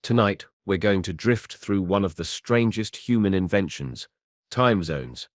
Tonight, we're going to drift through one of the strangest human inventions, time zones.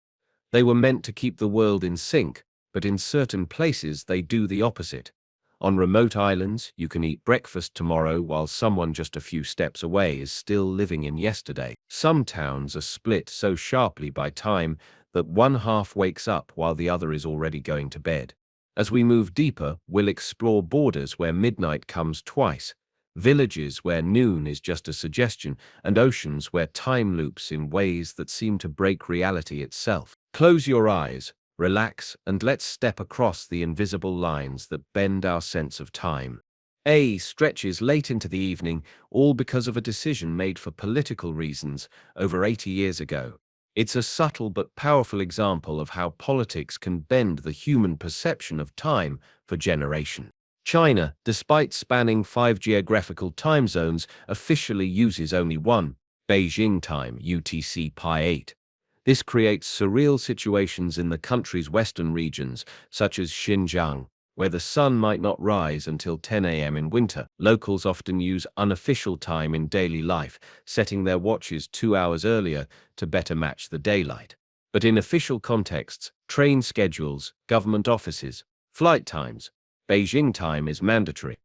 They were meant to keep the world in sync, but in certain places they do the opposite. On remote islands, you can eat breakfast tomorrow while someone just a few steps away is still living in yesterday. Some towns are split so sharply by time that one half wakes up while the other is already going to bed. As we move deeper, we'll explore borders where midnight comes twice, villages where noon is just a suggestion, and oceans where time loops in ways that seem to break reality itself. Close your eyes, relax, and let's step across the invisible lines that bend our sense of time. A stretches late into the evening, all because of a decision made for political reasons over 80 years ago. It's a subtle but powerful example of how politics can bend the human perception of time for generations. China, despite spanning 5 geographical time zones, officially uses only one, Beijing time, UTC Pi 8. This creates surreal situations in the country's western regions, such as Xinjiang, where the sun might not rise until 10 a.m. in winter. Locals often use unofficial time in daily life, setting their watches 2 hours earlier to better match the daylight. But in official contexts, train schedules, government offices, flight times, Beijing time is mandatory.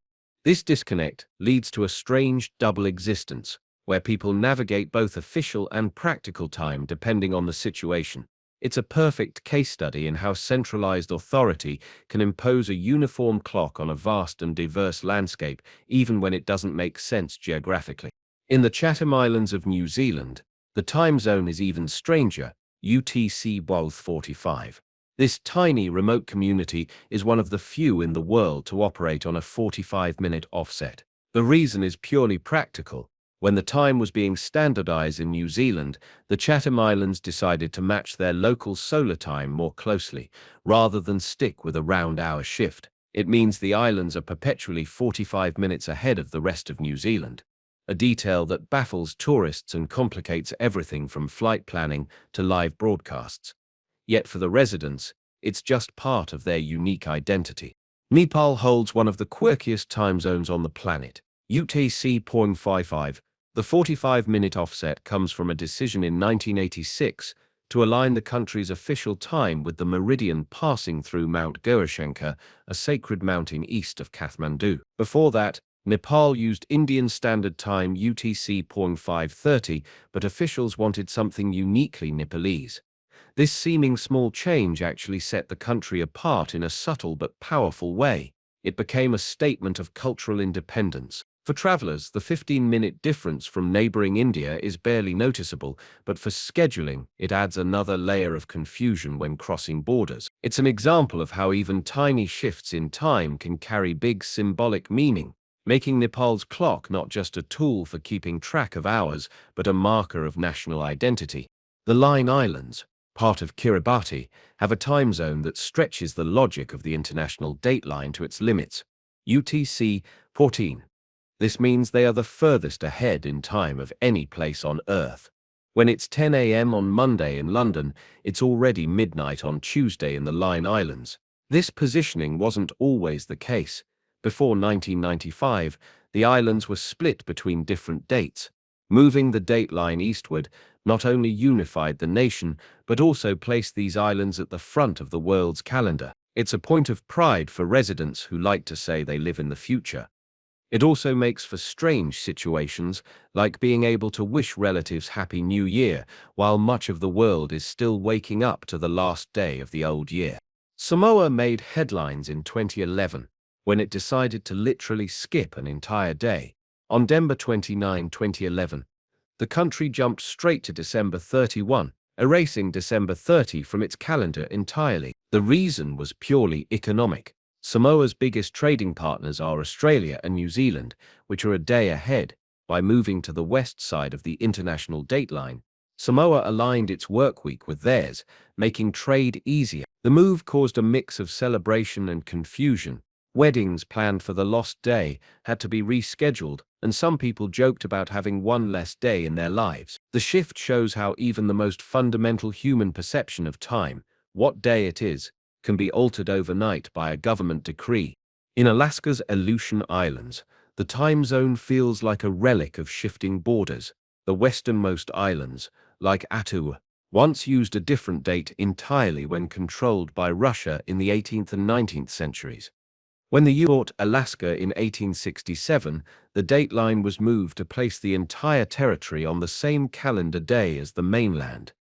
This disconnect leads to a strange double existence, where people navigate both official and practical time depending on the situation. It's a perfect case study in how centralized authority can impose a uniform clock on a vast and diverse landscape, even when it doesn't make sense geographically. In the Chatham Islands of New Zealand, the time zone is even stranger, UTC 45. This tiny remote community is one of the few in the world to operate on a 45-minute offset. The reason is purely practical. When the time was being standardized in New Zealand, the Chatham Islands decided to match their local solar time more closely, rather than stick with a round-hour shift. It means the islands are perpetually 45 minutes ahead of the rest of New Zealand, a detail that baffles tourists and complicates everything from flight planning to live broadcasts. Yet for the residents, it's just part of their unique identity. Nepal holds one of the quirkiest time zones on the planet, UTC 55. The 45-minute offset comes from a decision in 1986 to align the country's official time with the meridian passing through Mount Gaurashankar, a sacred mountain east of Kathmandu. Before that, Nepal used Indian Standard Time UTC 530, but officials wanted something uniquely Nepalese. This seeming small change actually set the country apart in a subtle but powerful way. It became a statement of cultural independence. For travelers, the 15-minute difference from neighboring India is barely noticeable, but for scheduling, it adds another layer of confusion when crossing borders. It's an example of how even tiny shifts in time can carry big symbolic meaning, making Nepal's clock not just a tool for keeping track of hours, but a marker of national identity. The Line Islands, part of Kiribati, have a time zone that stretches the logic of the international dateline to its limits, UTC 14. This means they are the furthest ahead in time of any place on Earth. When it's 10 a.m. on Monday in London, it's already midnight on Tuesday in the Line Islands. This positioning wasn't always the case. Before 1995, the islands were split between different dates. Moving the dateline eastward not only unified the nation, but also placed these islands at the front of the world's calendar. It's a point of pride for residents who like to say they live in the future. It also makes for strange situations, like being able to wish relatives Happy New Year while much of the world is still waking up to the last day of the old year. Samoa made headlines in 2011 when it decided to literally skip an entire day. On December 29, 2011, the country jumped straight to December 31, erasing December 30 from its calendar entirely. The reason was purely economic. Samoa's biggest trading partners are Australia and New Zealand, which are a day ahead. By moving to the west side of the international dateline, Samoa aligned its workweek with theirs, making trade easier. The move caused a mix of celebration and confusion. Weddings planned for the lost day had to be rescheduled, and some people joked about having one less day in their lives. The shift shows how even the most fundamental human perception of time, what day it is, can be altered overnight by a government decree. In Alaska's Aleutian Islands, the The time zone feels like a relic of shifting borders. The westernmost islands, like Attu, once used a different date entirely when controlled by Russia in the 18th and 19th centuries. When the U.S. bought Alaska in 1867, the dateline was moved to place the entire territory on the same calendar day as the mainland.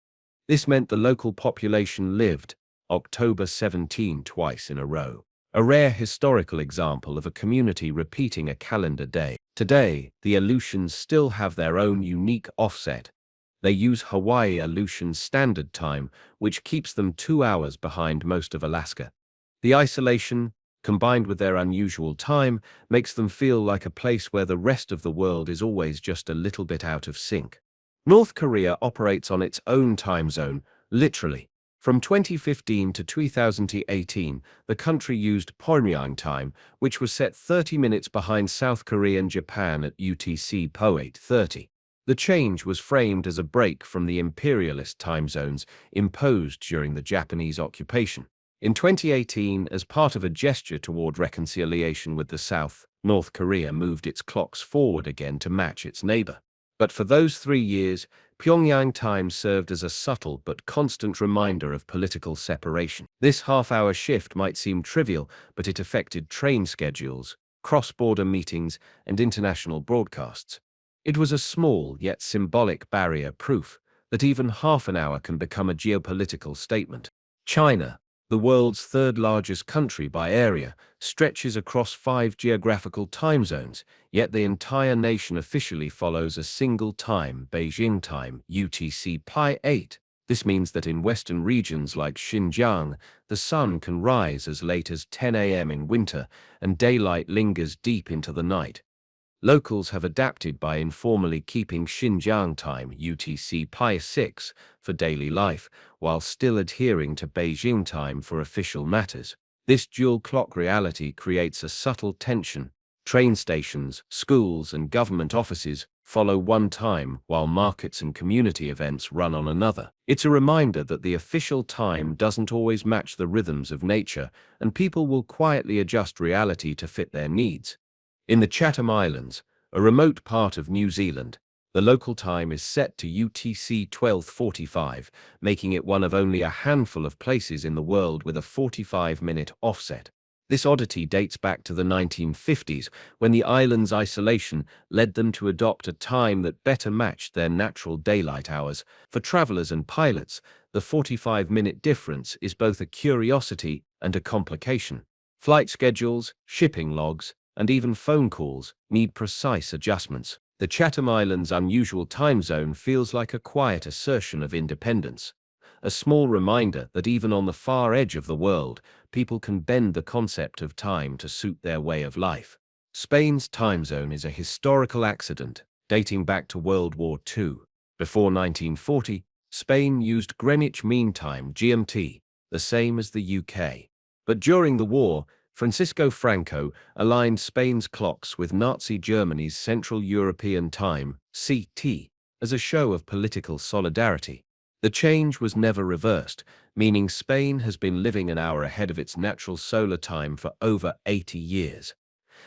This meant the local population lived October 17 twice in a row, a rare historical example of a community repeating a calendar day. Today, the Aleutians still have their own unique offset. They use Hawaii Aleutian Standard Time, which keeps them 2 hours behind most of Alaska. The isolation, combined with their unusual time, makes them feel like a place where the rest of the world is always just a little bit out of sync. North Korea operates on its own time zone, literally. From 2015 to 2018, the country used Pyongyang time, which was set 30 minutes behind South Korea and Japan at UTC Po 8:30. The change was framed as a break from the imperialist time zones imposed during the Japanese occupation. In 2018, as part of a gesture toward reconciliation with the South, North Korea moved its clocks forward again to match its neighbor. But for those 3 years, Pyongyang time served as a subtle but constant reminder of political separation. This half-hour shift might seem trivial, but it affected train schedules, cross-border meetings, and international broadcasts. It was a small yet symbolic barrier, proof that even half an hour can become a geopolitical statement. China, the world's third-largest country by area, stretches across 5 geographical time zones, yet the entire nation officially follows a single time, Beijing time, UTC Pi 8. This means that in western regions like Xinjiang, the sun can rise as late as 10 a.m. in winter, and daylight lingers deep into the night. Locals have adapted by informally keeping Xinjiang time UTC Pi 6 for daily life, while still adhering to Beijing time for official matters. This dual clock reality creates a subtle tension. Train stations, schools, and government offices follow one time, while markets and community events run on another. It's a reminder that the official time doesn't always match the rhythms of nature, and people will quietly adjust reality to fit their needs. In the Chatham Islands, a remote part of New Zealand, the local time is set to UTC 12:45, making it one of only a handful of places in the world with a 45-minute offset. This oddity dates back to the 1950s, when the island's isolation led them to adopt a time that better matched their natural daylight hours. For travelers and pilots, the 45-minute difference is both a curiosity and a complication. Flight schedules, shipping logs, and even phone calls need precise adjustments. The Chatham Islands' unusual time zone feels like a quiet assertion of independence, a small reminder that even on the far edge of the world, people can bend the concept of time to suit their way of life. Spain's time zone is a historical accident dating back to World War II. Before 1940, Spain used Greenwich Mean Time (GMT), the same as the UK. But during the war, Francisco Franco aligned Spain's clocks with Nazi Germany's Central European Time (CT) as a show of political solidarity. The change was never reversed, meaning Spain has been living an hour ahead of its natural solar time for over 80 years.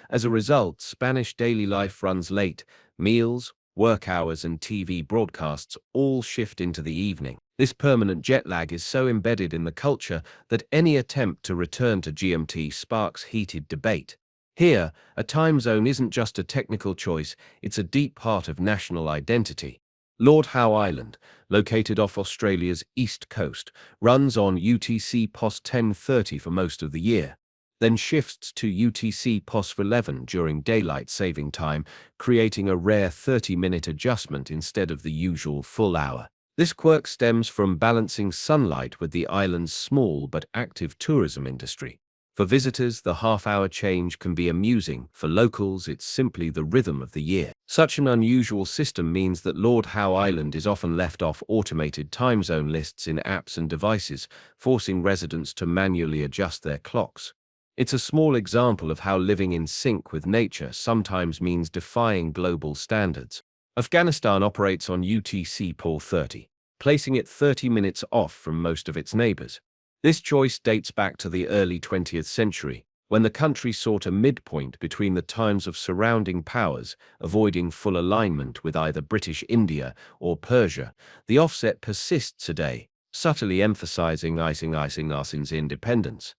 As a result, Spanish daily life runs late. Meals, work hours, and TV broadcasts all shift into the evening. This permanent jet lag is so embedded in the culture that any attempt to return to GMT sparks heated debate. Here, a time zone isn't just a technical choice, it's a deep part of national identity. Lord Howe Island, located off Australia's east coast, runs on UTC POS 10:30 for most of the year, then shifts to UTC POS 11 during daylight saving time, creating a rare 30-minute adjustment instead of the usual full hour. This quirk stems from balancing sunlight with the island's small but active tourism industry. For visitors, the half-hour change can be amusing. For locals, it's simply the rhythm of the year. Such an unusual system means that Lord Howe Island is often left off automated time zone lists in apps and devices, forcing residents to manually adjust their clocks. It's a small example of how living in sync with nature sometimes means defying global standards. Afghanistan operates on UTC POL 30, placing it 30 minutes off from most of its neighbors. This choice dates back to the early 20th century, when the country sought a midpoint between the times of surrounding powers, avoiding full alignment with either British India or Persia. The offset persists today, subtly emphasizing Arsin's independence.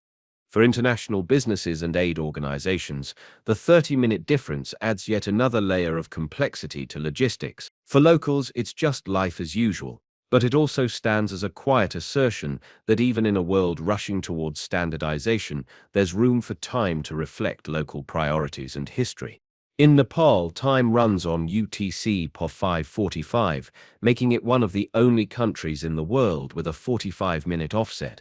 For international businesses and aid organizations, the 30-minute difference adds yet another layer of complexity to logistics. For locals, it's just life as usual, but it also stands as a quiet assertion that even in a world rushing towards standardization, there's room for time to reflect local priorities and history. In Nepal, time runs on UTC PO 545, making it one of the only countries in the world with a 45-minute offset.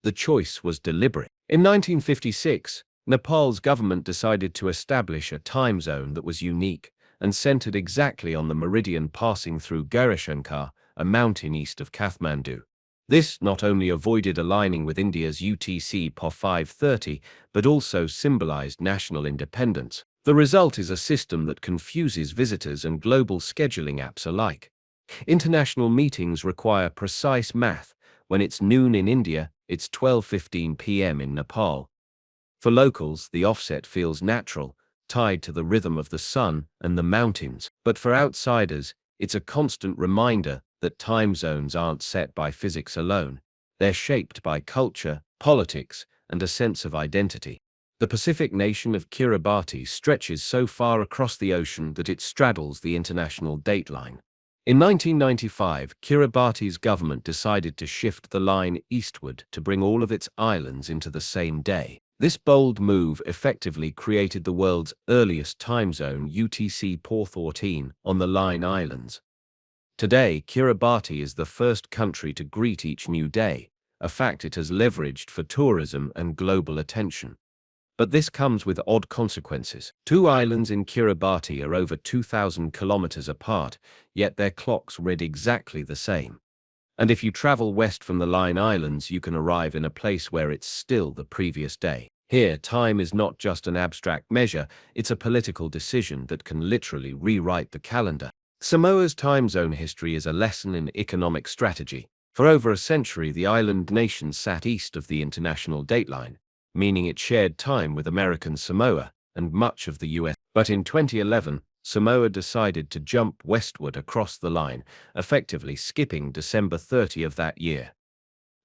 The choice was deliberate. In 1956, Nepal's government decided to establish a time zone that was unique and centered exactly on the meridian passing through Gaurashankar, a mountain east of Kathmandu. This not only avoided aligning with India's UTC PO 530, but also symbolized national independence. The result is a system that confuses visitors and global scheduling apps alike. International meetings require precise math. When it's noon in India, it's 12:15 p.m. in Nepal. For locals, the offset feels natural, tied to the rhythm of the sun and the mountains. But for outsiders, it's a constant reminder that time zones aren't set by physics alone. They're shaped by culture, politics, and a sense of identity. The Pacific nation of Kiribati stretches so far across the ocean that it straddles the international dateline. In 1995, Kiribati's government decided to shift the line eastward to bring all of its islands into the same day. This bold move effectively created the world's earliest time zone, UTC PO 14, on the Line Islands. Today, Kiribati is the first country to greet each new day, a fact it has leveraged for tourism and global attention. But this comes with odd consequences. Two islands in Kiribati are over 2,000 kilometers apart, yet their clocks read exactly the same. And if you travel west from the Line Islands, you can arrive in a place where it's still the previous day. Here, time is not just an abstract measure, it's a political decision that can literally rewrite the calendar. Samoa's time zone history is a lesson in economic strategy. For over a century, the island nation sat east of the international dateline, meaning it shared time with American Samoa and much of the US. But in 2011, Samoa decided to jump westward across the line, effectively skipping December 30 of that year.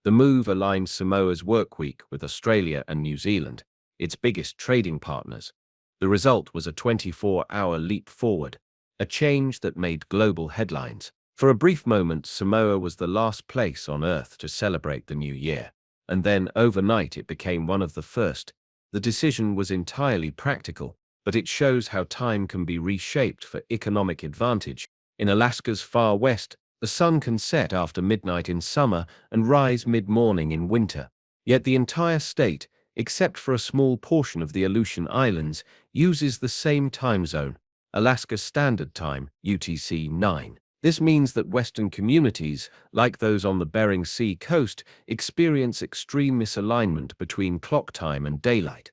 The move aligned Samoa's workweek with Australia and New Zealand, its biggest trading partners. The result was a 24-hour leap forward, a change that made global headlines. For a brief moment, Samoa was the last place on Earth to celebrate the new year. And then, overnight, it became one of the first. The decision was entirely practical, but it shows how time can be reshaped for economic advantage. In Alaska's far west, the sun can set after midnight in summer and rise mid-morning in winter. Yet the entire state, except for a small portion of the Aleutian Islands, uses the same time zone, Alaska Standard Time, UTC 9. This means that Western communities, like those on the Bering Sea coast, experience extreme misalignment between clock time and daylight.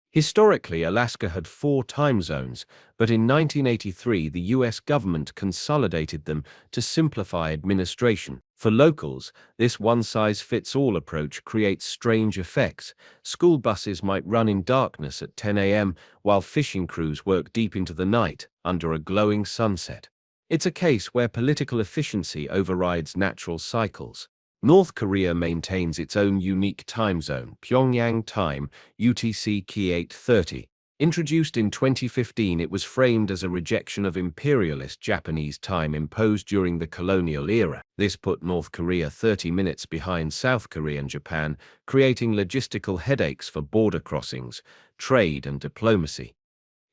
Historically, Alaska had 4 time zones, but in 1983 the US government consolidated them to simplify administration. For locals, this one-size-fits-all approach creates strange effects. School buses might run in darkness at 10 a.m., while fishing crews work deep into the night, under a glowing sunset. It's a case where political efficiency overrides natural cycles. North Korea maintains its own unique time zone, Pyongyang time, UTC Ki 830. Introduced in 2015, it was framed as a rejection of imperialist Japanese time imposed during the colonial era. This put North Korea 30 minutes behind South Korea and Japan, creating logistical headaches for border crossings, trade, and diplomacy.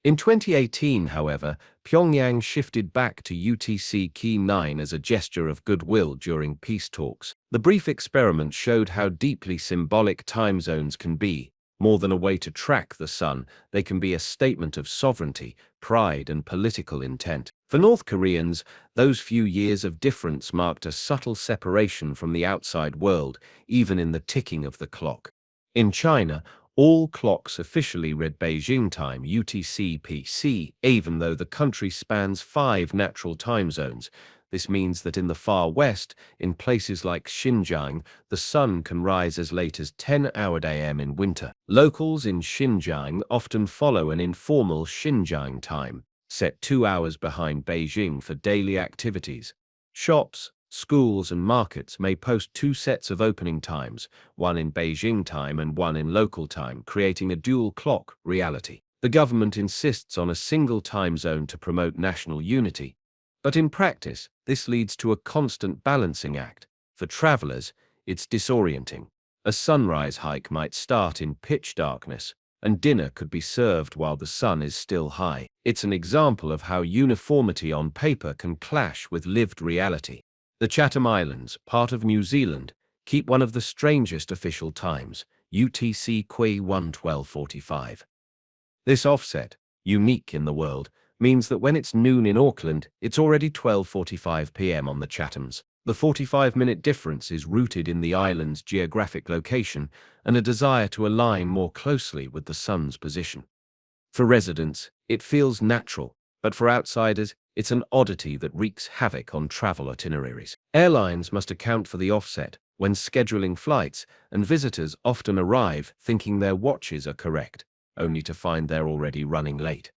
In 2018, however, Pyongyang shifted back to UTC Ki 9 as a gesture of goodwill during peace talks. The brief experiment showed how deeply symbolic time zones can be. More than a way to track the sun, they can be a statement of sovereignty, pride, and political intent. For North Koreans, those few years of difference marked a subtle separation from the outside world, even in the ticking of the clock. In China, all clocks officially read Beijing time, UTC PC, even though the country spans 5 natural time zones. This means that in the far west, in places like Xinjiang, the sun can rise as late as 10 a.m. in winter. Locals in Xinjiang often follow an informal Xinjiang time, set 2 hours behind Beijing for daily activities. Shops, schools and markets may post two sets of opening times, one in Beijing time and one in local time, creating a dual clock reality. The government insists on a single time zone to promote national unity, but in practice, this leads to a constant balancing act. For travelers, it's disorienting. A sunrise hike might start in pitch darkness, and dinner could be served while the sun is still high. It's an example of how uniformity on paper can clash with lived reality. The Chatham Islands, part of New Zealand, keep one of the strangest official times, UTC Qui 1:12:45. This offset, unique in the world, means that when it's noon in Auckland, it's already 12:45 p.m. on the Chathams. The 45-minute difference is rooted in the island's geographic location and a desire to align more closely with the sun's position. For residents, it feels natural, but for outsiders, it's an oddity that wreaks havoc on travel itineraries. Airlines must account for the offset when scheduling flights, and visitors often arrive thinking their watches are correct, only to find they're already running late.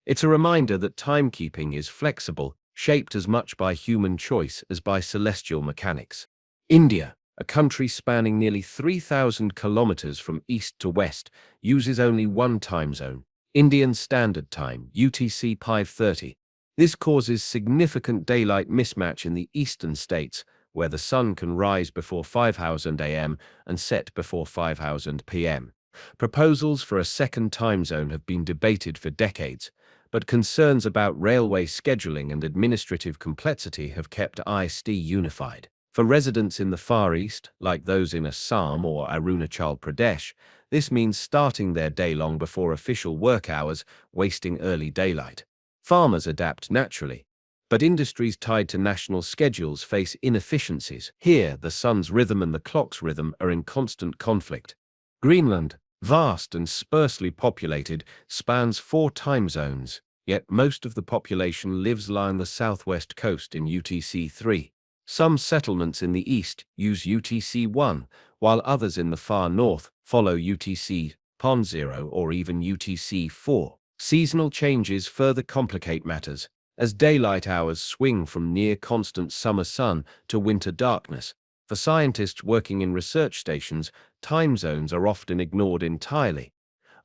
It's a reminder that timekeeping is flexible, shaped as much by human choice as by celestial mechanics. India, a country spanning nearly 3,000 kilometers from east to west, uses only one time zone, Indian Standard Time, UTC 5:30. This causes significant daylight mismatch in the eastern states, where the sun can rise before 5,000 a.m. and set before 5,000 p.m. Proposals for a second time zone have been debated for decades, but concerns about railway scheduling and administrative complexity have kept IST unified. For residents in the Far East, like those in Assam or Arunachal Pradesh, this means starting their day long before official work hours, wasting early daylight. Farmers adapt naturally, but industries tied to national schedules face inefficiencies. Here, the sun's rhythm and the clock's rhythm are in constant conflict. Greenland, vast and sparsely populated, spans 4 time zones, yet most of the population lives along the southwest coast in UTC 3. Some settlements in the east use UTC 1, while others in the far north follow UTC 0 or even UTC 4. Seasonal changes further complicate matters, as daylight hours swing from near-constant summer sun to winter darkness. For scientists working in research stations, time zones are often ignored entirely.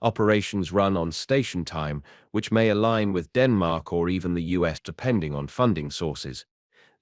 Operations run on station time, which may align with Denmark or even the US depending on funding sources.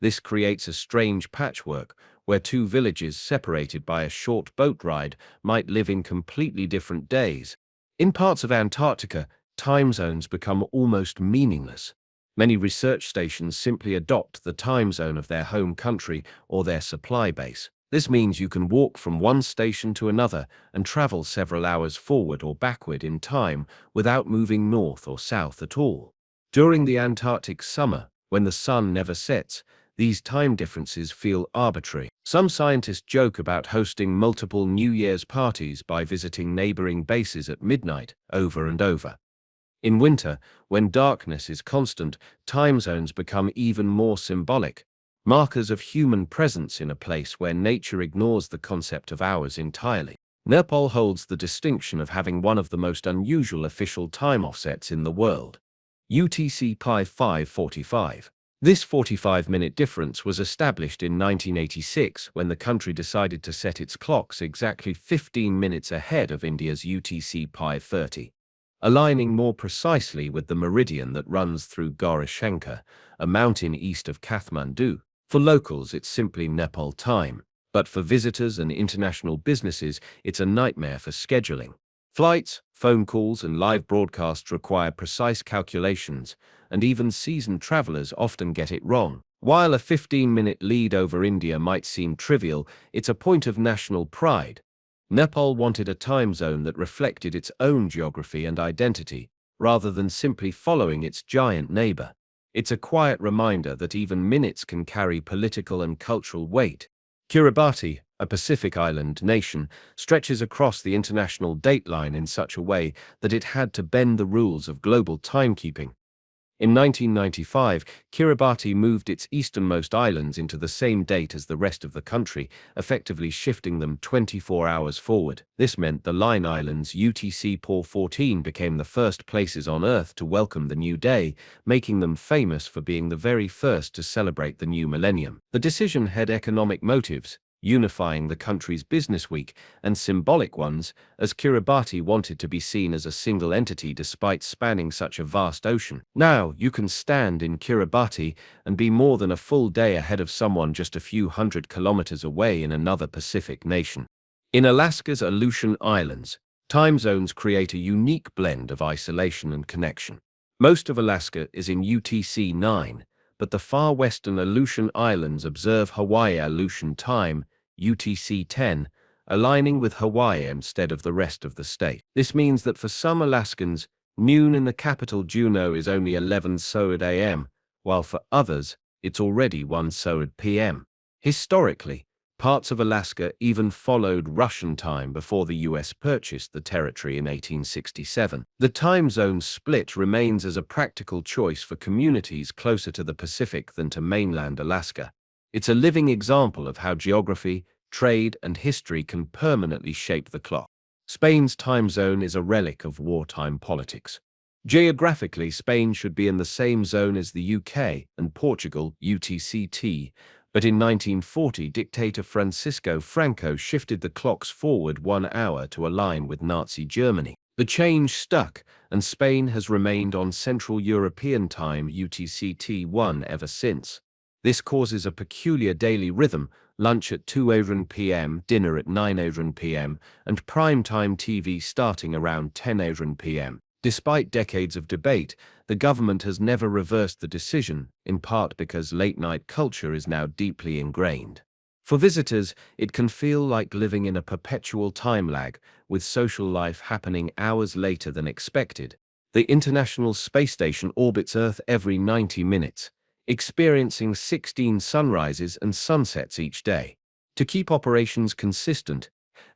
This creates a strange patchwork, where two villages separated by a short boat ride might live in completely different days. In parts of Antarctica, time zones become almost meaningless. Many research stations simply adopt the time zone of their home country or their supply base. This means you can walk from one station to another and travel several hours forward or backward in time without moving north or south at all. During the Antarctic summer, when the sun never sets, these time differences feel arbitrary. Some scientists joke about hosting multiple New Year's parties by visiting neighboring bases at midnight, over and over. In winter, when darkness is constant, time zones become even more symbolic, markers of human presence in a place where nature ignores the concept of hours entirely. Nepal holds the distinction of having one of the most unusual official time offsets in the world, UTC Pi 5:45. This 45-minute difference was established in 1986 when the country decided to set its clocks exactly 15 minutes ahead of India's UTC Pi 30. Aligning more precisely with the meridian that runs through Gaurashankar, a mountain east of Kathmandu. For locals, it's simply Nepal time, but for visitors and international businesses, it's a nightmare for scheduling. Flights, phone calls, and live broadcasts require precise calculations, and even seasoned travelers often get it wrong. While a 15-minute lead over India might seem trivial, it's a point of national pride. Nepal wanted a time zone that reflected its own geography and identity, rather than simply following its giant neighbor. It's a quiet reminder that even minutes can carry political and cultural weight. Kiribati, a Pacific island nation, stretches across the international dateline in such a way that it had to bend the rules of global timekeeping. In 1995, Kiribati moved its easternmost islands into the same date as the rest of the country, effectively shifting them 24 hours forward. This meant the Line Islands UTC Port 14 became the first places on Earth to welcome the new day, making them famous for being the very first to celebrate the new millennium. The decision had economic motives, unifying the country's business week, and symbolic ones, as Kiribati wanted to be seen as a single entity despite spanning such a vast ocean. Now, you can stand in Kiribati and be more than a full day ahead of someone just a few hundred kilometers away in another Pacific nation. In Alaska's Aleutian Islands, time zones create a unique blend of isolation and connection. Most of Alaska is in UTC 9, but the far western Aleutian Islands observe Hawaii Aleutian Time, UTC 10, aligning with Hawaii instead of the rest of the state. This means that for some Alaskans, noon in the capital Juneau is only 11 SOAD AM, while for others, it's already 1 SOAD PM. Historically, parts of Alaska even followed Russian time before the US purchased the territory in 1867. The time zone split remains as a practical choice for communities closer to the Pacific than to mainland Alaska. It's a living example of how geography, trade, and history can permanently shape the clock. Spain's time zone is a relic of wartime politics. Geographically, Spain should be in the same zone as the UK and Portugal, UTC-T, but in 1940, dictator Francisco Franco shifted the clocks forward 1 hour to align with Nazi Germany. The change stuck, and Spain has remained on Central European Time UTC-T1 ever since. This causes a peculiar daily rhythm: lunch at 2 AUD PM, dinner at 9 AUD PM, and primetime TV starting around 10 AUD PM. Despite decades of debate, the government has never reversed the decision, in part because late-night culture is now deeply ingrained. For visitors, it can feel like living in a perpetual time lag, with social life happening hours later than expected. The International Space Station orbits Earth every 90 minutes, experiencing 16 sunrises and sunsets each day. To keep operations consistent,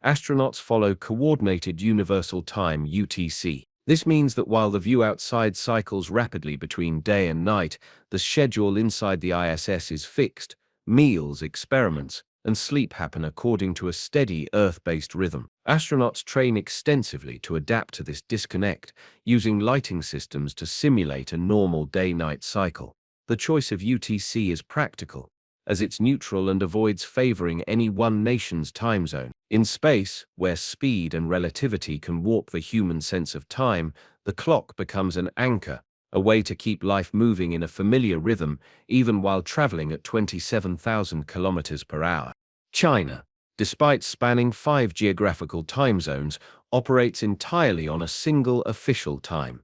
astronauts follow Coordinated Universal Time (UTC). This means that while the view outside cycles rapidly between day and night, the schedule inside the ISS is fixed. Meals, experiments, and sleep happen according to a steady Earth-based rhythm. Astronauts train extensively to adapt to this disconnect, using lighting systems to simulate a normal day-night cycle. The choice of UTC is practical, as it's neutral and avoids favoring any one nation's time zone. In space, where speed and relativity can warp the human sense of time, the clock becomes an anchor, a way to keep life moving in a familiar rhythm, even while traveling at 27,000 kilometers per hour. China, despite spanning 5 geographical time zones, operates entirely on a single official time: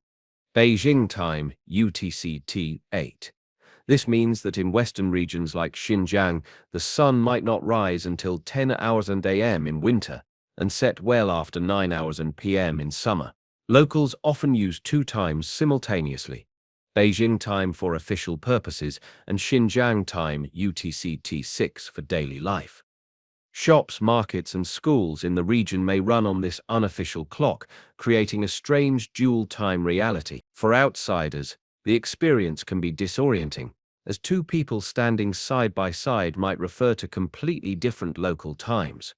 Beijing time, UTC-T8. This means that in western regions like Xinjiang, the sun might not rise until 10 hours and AM in winter, and set well after 9 hours and PM in summer. Locals often use 2 times simultaneously: Beijing time for official purposes and Xinjiang time UTC-T6 for daily life. Shops, markets, and schools in the region may run on this unofficial clock, creating a strange dual-time reality. For outsiders, the experience can be disorienting, as 2 people standing side by side might refer to completely different local times.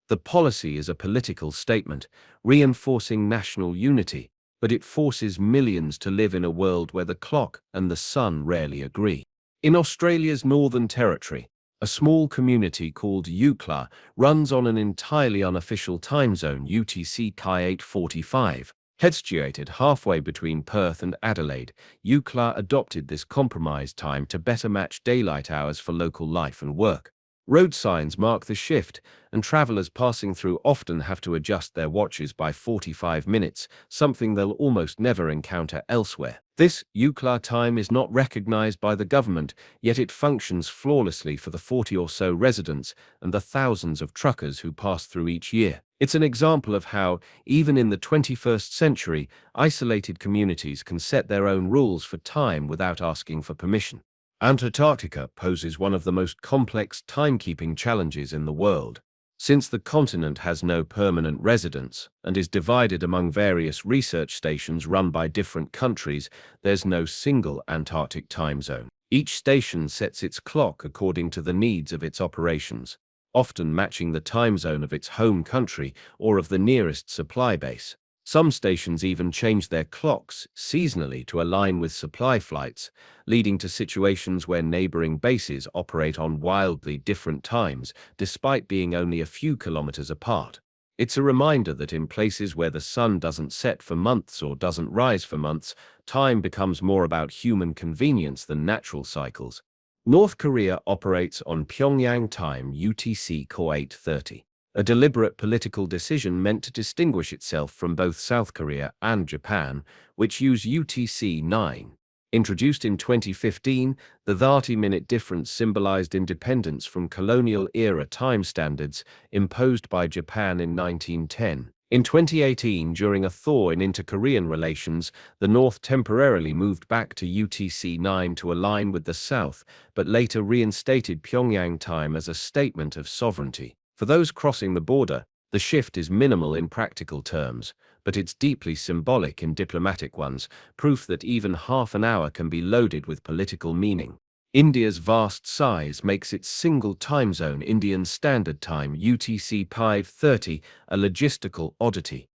The policy is a political statement, reinforcing national unity, but it forces millions to live in a world where the clock and the sun rarely agree. In Australia's Northern Territory, a small community called Eucla runs on an entirely unofficial time zone, UTC-Ki 845. Situated halfway between Perth and Adelaide, Eucla adopted this compromise time to better match daylight hours for local life and work. Road signs mark the shift, and travelers passing through often have to adjust their watches by 45 minutes, something they'll almost never encounter elsewhere. This Eucla time is not recognized by the government, yet it functions flawlessly for the 40 or so residents and the thousands of truckers who pass through each year. It's an example of how, even in the 21st century, isolated communities can set their own rules for time without asking for permission. Antarctica poses one of the most complex timekeeping challenges in the world. Since the continent has no permanent residents and is divided among various research stations run by different countries, there's no single Antarctic time zone. Each station sets its clock according to the needs of its operations, often matching the time zone of its home country or of the nearest supply base. Some stations even change their clocks seasonally to align with supply flights, leading to situations where neighboring bases operate on wildly different times, despite being only a few kilometers apart. It's a reminder that in places where the sun doesn't set for months or doesn't rise for months, time becomes more about human convenience than natural cycles. North Korea operates on Pyongyang time UTC Core 8:30. A deliberate political decision meant to distinguish itself from both South Korea and Japan, which use UTC 9. Introduced in 2015, the 30-minute difference symbolized independence from colonial-era time standards imposed by Japan in 1910. In 2018, during a thaw in inter-Korean relations, the North temporarily moved back to UTC 9 to align with the South, but later reinstated Pyongyang time as a statement of sovereignty. For those crossing the border, the shift is minimal in practical terms, but it's deeply symbolic in diplomatic ones, proof that even half an hour can be loaded with political meaning. India's vast size makes its single time zone, Indian Standard Time UTC 5:30, a logistical oddity.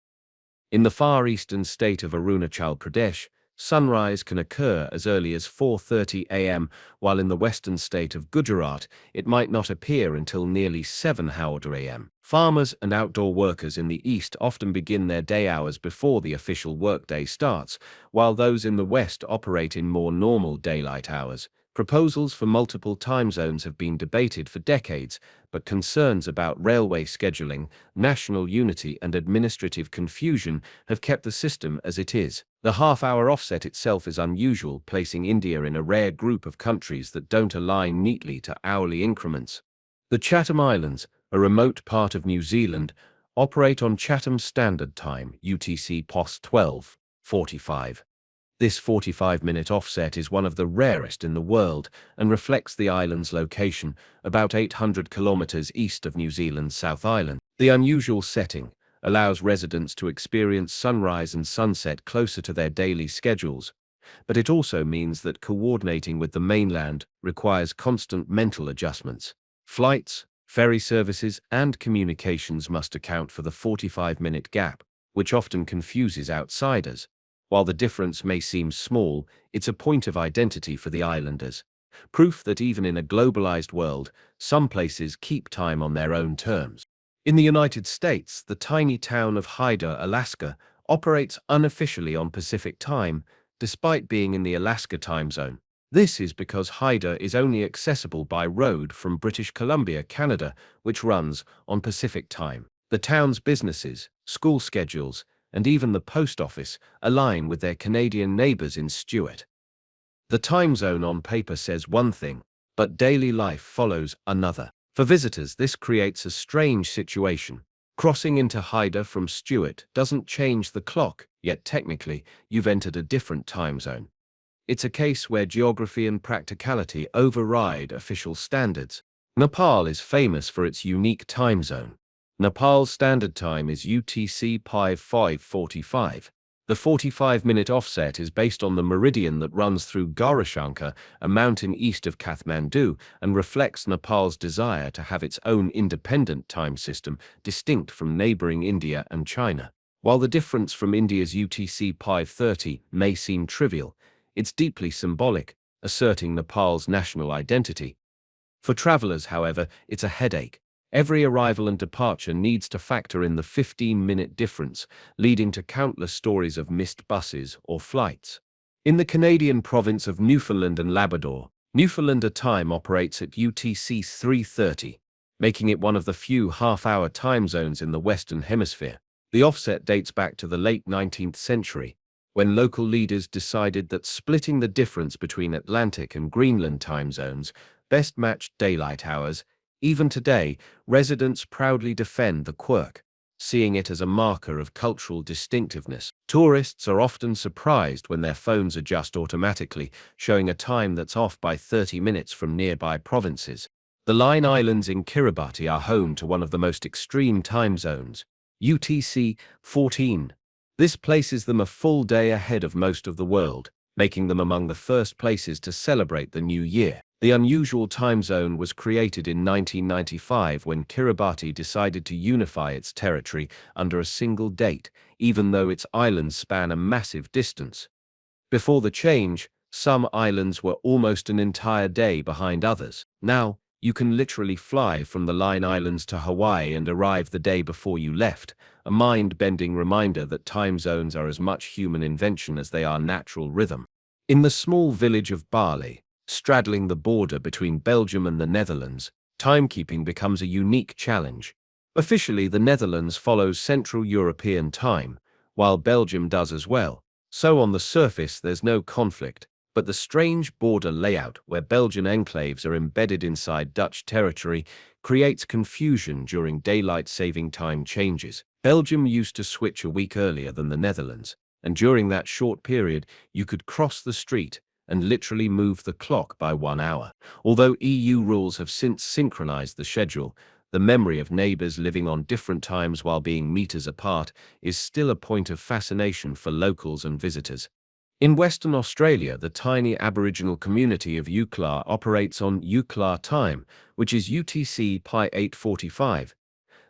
In the far eastern state of Arunachal Pradesh, sunrise can occur as early as 4:30 a.m., while in the western state of Gujarat, it might not appear until nearly 7:00 a.m. Farmers and outdoor workers in the east often begin their day hours before the official workday starts, while those in the west operate in more normal daylight hours. Proposals for multiple time zones have been debated for decades, but concerns about railway scheduling, national unity, and administrative confusion have kept the system as it is. The half-hour offset itself is unusual, placing India in a rare group of countries that don't align neatly to hourly increments. The Chatham Islands, a remote part of New Zealand, operate on Chatham Standard Time UTC POS 12:45. This 45-minute offset is one of the rarest in the world and reflects the island's location, about 800 kilometers east of New Zealand's South Island. The unusual setting allows residents to experience sunrise and sunset closer to their daily schedules, but it also means that coordinating with the mainland requires constant mental adjustments. Flights, ferry services, and communications must account for the 45-minute gap, which often confuses outsiders. While the difference may seem small, it's a point of identity for the islanders. Proof that even in a globalized world, some places keep time on their own terms. In the United States, the tiny town of Hyder, Alaska, operates unofficially on Pacific time, despite being in the Alaska time zone. This is because Hyder is only accessible by road from British Columbia, Canada, which runs on Pacific time. The town's businesses, school schedules, and even the post office align with their Canadian neighbors in Stewart. The time zone on paper says one thing, but daily life follows another. For visitors, this creates a strange situation. Crossing into Hyder from Stewart doesn't change the clock, yet technically, you've entered a different time zone. It's a case where geography and practicality override official standards. Nepal is famous for its unique time zone. Nepal's standard time is UTC 5:45. The 45-minute offset is based on the meridian that runs through Gaurashankar, a mountain east of Kathmandu, and reflects Nepal's desire to have its own independent time system, distinct from neighboring India and China. While the difference from India's UTC 5:30 may seem trivial, it's deeply symbolic, asserting Nepal's national identity. For travelers, however, it's a headache. Every arrival and departure needs to factor in the 15-minute difference, leading to countless stories of missed buses or flights. In the Canadian province of Newfoundland and Labrador, Newfoundlander time operates at UTC 3:30, making it one of the few half-hour time zones in the Western Hemisphere. The offset dates back to the late 19th century, when local leaders decided that splitting the difference between Atlantic and Greenland time zones best matched daylight hours. Even today, residents proudly defend the quirk, seeing it as a marker of cultural distinctiveness. Tourists are often surprised when their phones adjust automatically, showing a time that's off by 30 minutes from nearby provinces. The Line Islands in Kiribati are home to one of the most extreme time zones, UTC 14. This places them a full day ahead of most of the world, making them among the first places to celebrate the new year. The unusual time zone was created in 1995 when Kiribati decided to unify its territory under a single date, even though its islands span a massive distance. Before the change, some islands were almost an entire day behind others. Now, you can literally fly from the Line Islands to Hawaii and arrive the day before you left, a mind-bending reminder that time zones are as much human invention as they are natural rhythm. In the small village of Bali, straddling the border between Belgium and the Netherlands, timekeeping becomes a unique challenge. Officially, the Netherlands follows Central European time, while Belgium does as well. So on the surface, there's no conflict, but the strange border layout where Belgian enclaves are embedded inside Dutch territory creates confusion during daylight saving time changes. Belgium used to switch a week earlier than the Netherlands, and during that short period, you could cross the street and literally move the clock by 1 hour. Although EU rules have since synchronized the schedule, the memory of neighbors living on different times while being meters apart is still a point of fascination for locals and visitors. In Western Australia, the tiny Aboriginal community of Eucla operates on Eucla time, which is UTC Pi 845.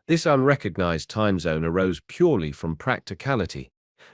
This unrecognized time zone arose purely from practicality.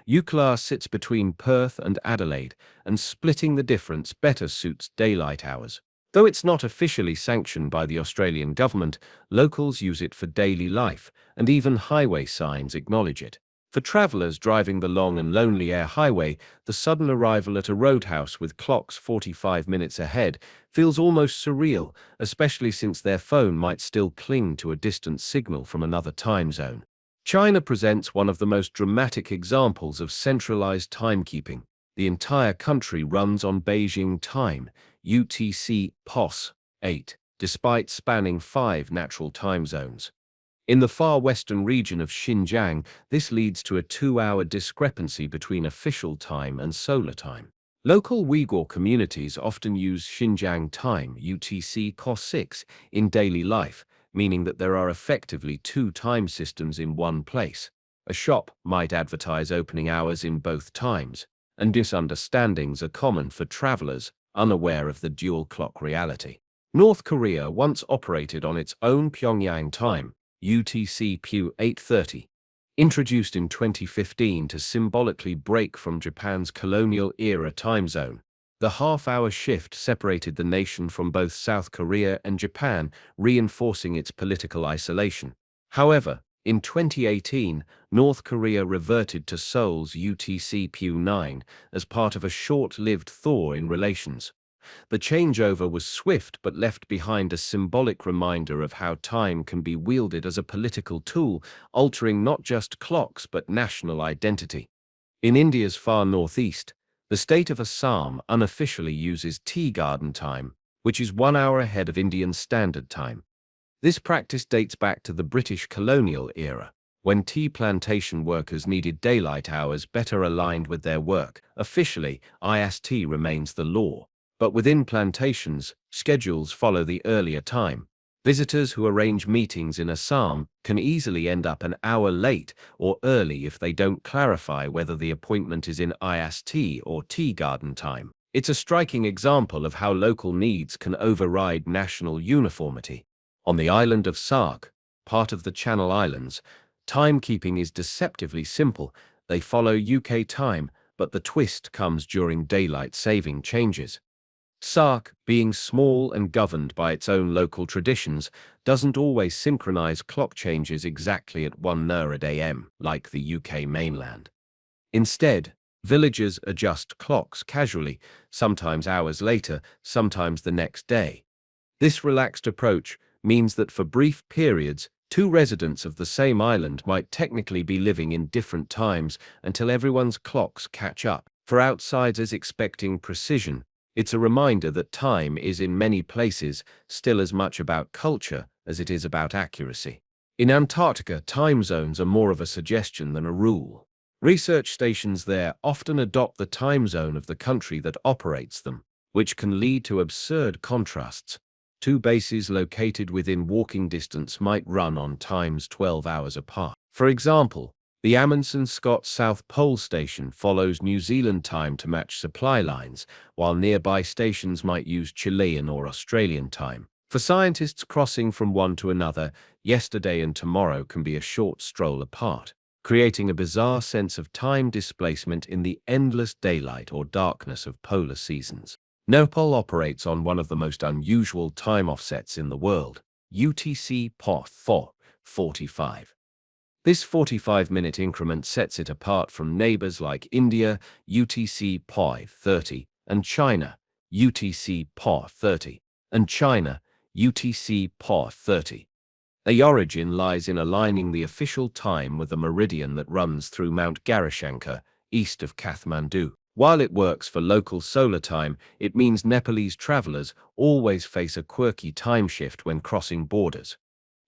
Eucla sits between Perth and Adelaide, and splitting the difference better suits daylight hours. Though it's not officially sanctioned by the Australian government, locals use it for daily life, and even highway signs acknowledge it. For travellers driving the long and lonely air highway, the sudden arrival at a roadhouse with clocks 45 minutes ahead feels almost surreal, especially since their phone might still cling to a distant signal from another time zone. China presents one of the most dramatic examples of centralized timekeeping. The entire country runs on Beijing time, UTC POS 8, despite spanning 5 natural time zones. In the far western region of Xinjiang, this leads to a 2-hour discrepancy between official time and solar time. Local Uyghur communities often use Xinjiang time, UTC COS 6, in daily life, meaning that there are effectively 2 time systems in one place. A shop might advertise opening hours in both times, and misunderstandings are common for travelers unaware of the dual clock reality. North Korea once operated on its own Pyongyang time, UTC Pu 830, introduced in 2015 to symbolically break from Japan's colonial-era time zone. The half-hour shift separated the nation from both South Korea and Japan, reinforcing its political isolation. However, in 2018, North Korea reverted to Seoul's UTC Pu 9 as part of a short-lived thaw in relations. The changeover was swift but left behind a symbolic reminder of how time can be wielded as a political tool, altering not just clocks but national identity. In India's far northeast, the state of Assam unofficially uses tea garden time, which is 1 hour ahead of Indian Standard Time. This practice dates back to the British colonial era, when tea plantation workers needed daylight hours better aligned with their work. Officially, IST remains the law, but within plantations, schedules follow the earlier time. Visitors who arrange meetings in Assam can easily end up an hour late or early if they don't clarify whether the appointment is in IST or tea garden time. It's a striking example of how local needs can override national uniformity. On the island of Sark, part of the Channel Islands, timekeeping is deceptively simple. They follow UK time, but the twist comes during daylight saving changes. Sark, being small and governed by its own local traditions, doesn't always synchronize clock changes exactly at 1:00 a.m. like the UK mainland. Instead, villagers adjust clocks casually, sometimes hours later, sometimes the next day. This relaxed approach means that for brief periods, 2 residents of the same island might technically be living in different times until everyone's clocks catch up. For outsiders expecting precision, it's a reminder that time is in many places still as much about culture as it is about accuracy. In Antarctica, time zones are more of a suggestion than a rule. Research stations there often adopt the time zone of the country that operates them, which can lead to absurd contrasts. Two bases located within walking distance might run on times 12 hours apart. For example, the Amundsen Scott South Pole Station follows New Zealand time to match supply lines, while nearby stations might use Chilean or Australian time. For scientists crossing from one to another, yesterday and tomorrow can be a short stroll apart, creating a bizarre sense of time displacement in the endless daylight or darkness of polar seasons. Nepal operates on one of the most unusual time offsets in the world, UTC POF 45. This 45-minute increment sets it apart from neighbors like India, UTC POI 30, and China, UTC POI 30, and China, UTC POI 30. The origin lies in aligning the official time with the meridian that runs through Mount Garishankar, east of Kathmandu. While it works for local solar time, it means Nepalese travelers always face a quirky time shift when crossing borders.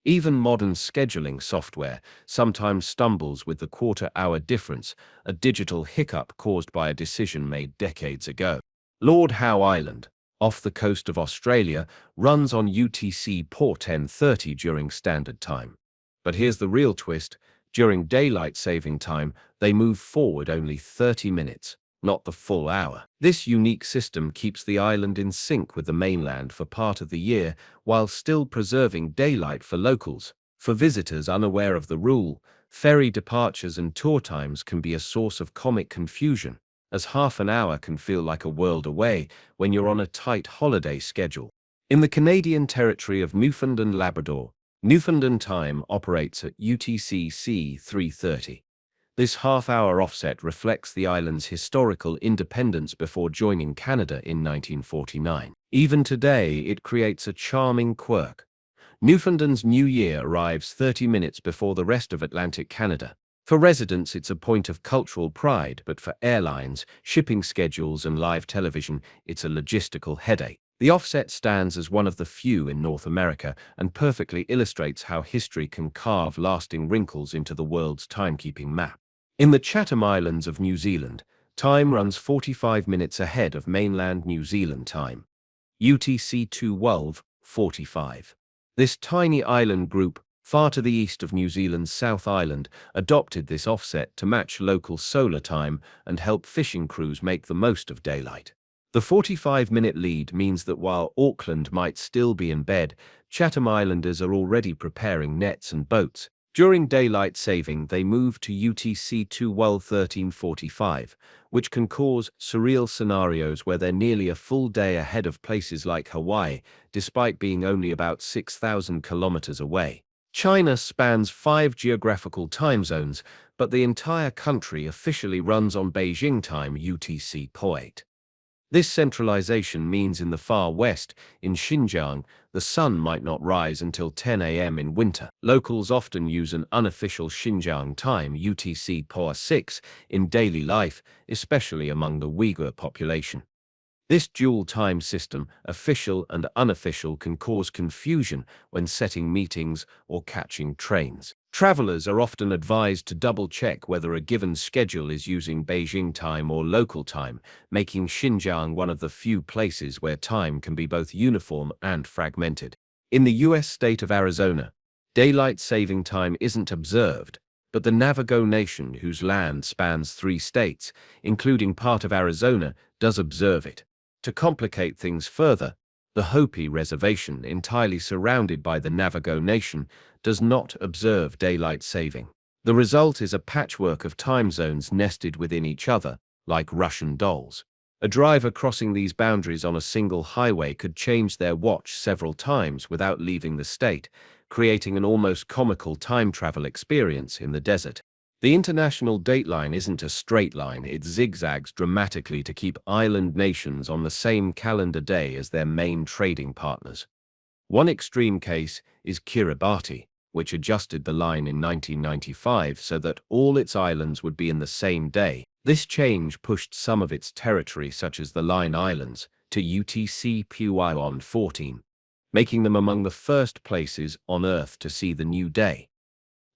Even modern scheduling software sometimes stumbles with the quarter-hour difference, a digital hiccup caused by a decision made decades ago. Lord Howe Island, off the coast of Australia, runs on UTC POR 10:30 during standard time. But here's the real twist: during daylight saving time, they move forward only 30 minutes, not the full hour. This unique system keeps the island in sync with the mainland for part of the year, while still preserving daylight for locals. For visitors unaware of the rule, ferry departures and tour times can be a source of comic confusion, as half an hour can feel like a world away when you're on a tight holiday schedule. In the Canadian territory of Newfoundland and Labrador, Newfoundland time operates at UTC C 3:30. This half-hour offset reflects the island's historical independence before joining Canada in 1949. Even today, it creates a charming quirk. Newfoundland's New Year arrives 30 minutes before the rest of Atlantic Canada. For residents, it's a point of cultural pride, but for airlines, shipping schedules, and live television, it's a logistical headache. The offset stands as one of the few in North America and perfectly illustrates how history can carve lasting wrinkles into the world's timekeeping map. In the Chatham Islands of New Zealand, time runs 45 minutes ahead of mainland New Zealand time, UTC 12:45. This tiny island group, far to the east of New Zealand's South Island, adopted this offset to match local solar time and help fishing crews make the most of daylight. The 45-minute lead means that while Auckland might still be in bed, Chatham Islanders are already preparing nets and boats. During daylight saving, they move to UTC 13:45, which can cause surreal scenarios where they're nearly a full day ahead of places like Hawaii, despite being only about 6,000 kilometers away. China spans 5 geographical time zones, but the entire country officially runs on Beijing time UTC PO8. This centralization means in the far west, in Xinjiang, the sun might not rise until 10 a.m. in winter. Locals often use an unofficial Xinjiang time UTC PO6 in daily life, especially among the Uyghur population. This dual time system, official and unofficial, can cause confusion when setting meetings or catching trains. Travelers are often advised to double-check whether a given schedule is using Beijing time or local time, making Xinjiang one of the few places where time can be both uniform and fragmented. In the U.S. state of Arizona, daylight saving time isn't observed, but the Navajo Nation, whose land spans 3 states, including part of Arizona, does observe it. To complicate things further, the Hopi Reservation, entirely surrounded by the Navajo Nation, does not observe daylight saving. The result is a patchwork of time zones nested within each other, like Russian dolls. A driver crossing these boundaries on a single highway could change their watch several times without leaving the state, creating an almost comical time travel experience in the desert. The international dateline isn't a straight line, it zigzags dramatically to keep island nations on the same calendar day as their main trading partners. One extreme case is Kiribati, which adjusted the line in 1995 so that all its islands would be in the same day. This change pushed some of its territory, such as the Line Islands, to UTC PY 14, making them among the first places on Earth to see the new day.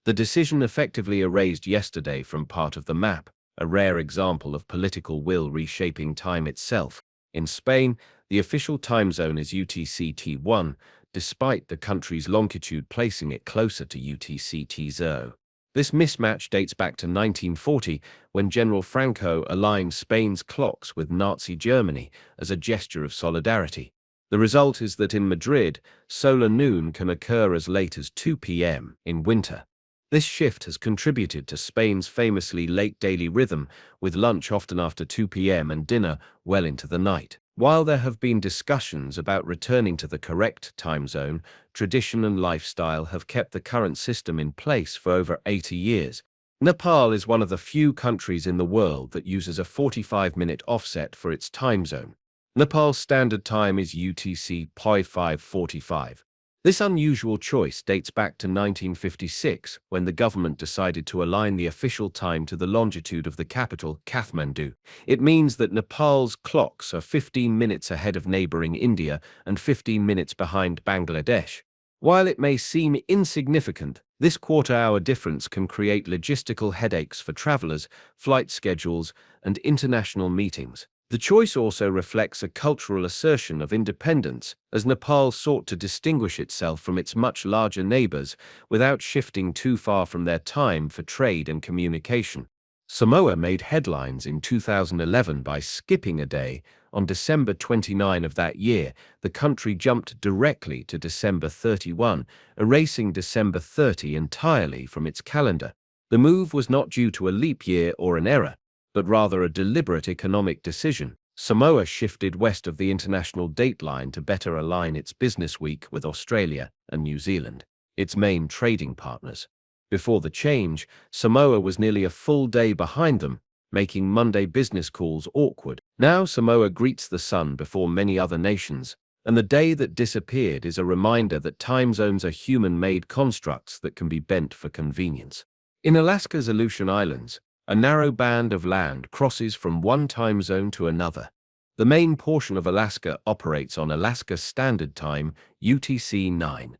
The decision effectively erased yesterday from part of the map, a rare example of political will reshaping time itself. In Spain, The official time zone is UTC-T1, despite the country's longitude placing it closer to UTC-T0. This mismatch dates back to 1940, when General Franco aligned Spain's clocks with Nazi Germany as a gesture of solidarity. The result is that in Madrid, solar noon can occur as late as 2 p.m. in winter. This shift has contributed to Spain's famously late daily rhythm, with lunch often after 2 p.m. and dinner well into the night. While there have been discussions about returning to the correct time zone, tradition and lifestyle have kept the current system in place for over 80 years. Nepal is one of the few countries in the world that uses a 45-minute offset for its time zone. Nepal's standard time is UTC 5:45. This unusual choice dates back to 1956, when the government decided to align the official time to the longitude of the capital, Kathmandu. It means that Nepal's clocks are 15 minutes ahead of neighboring India and 15 minutes behind Bangladesh. While it may seem insignificant, this quarter-hour difference can create logistical headaches for travelers, flight schedules, and international meetings. The choice also reflects a cultural assertion of independence, as Nepal sought to distinguish itself from its much larger neighbors without shifting too far from their time for trade and communication. Samoa made headlines in 2011 by skipping a day. On December 29 of that year, the country jumped directly to December 31, erasing December 30 entirely from its calendar. The move was not due to a leap year or an error, but rather a deliberate economic decision. Samoa shifted west of the international dateline to better align its business week with Australia and New Zealand, its main trading partners. Before the change, Samoa was nearly a full day behind them, making Monday business calls awkward. Now Samoa greets the sun before many other nations, and the day that disappeared is a reminder that time zones are human-made constructs that can be bent for convenience. In Alaska's Aleutian Islands, a narrow band of land crosses from one time zone to another. The main portion of Alaska operates on Alaska Standard Time, UTC 9.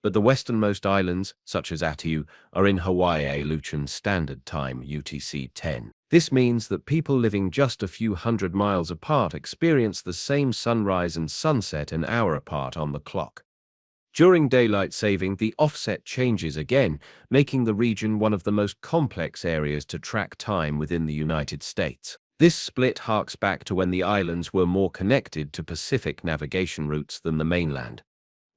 But the westernmost islands, such as Attu, are in Hawaii Aleutian Standard Time, UTC 10. This means that people living just a few hundred miles apart experience the same sunrise and sunset an hour apart on the clock. During daylight saving, the offset changes again, making the region one of the most complex areas to track time within the United States. This split harks back to when the islands were more connected to Pacific navigation routes than the mainland.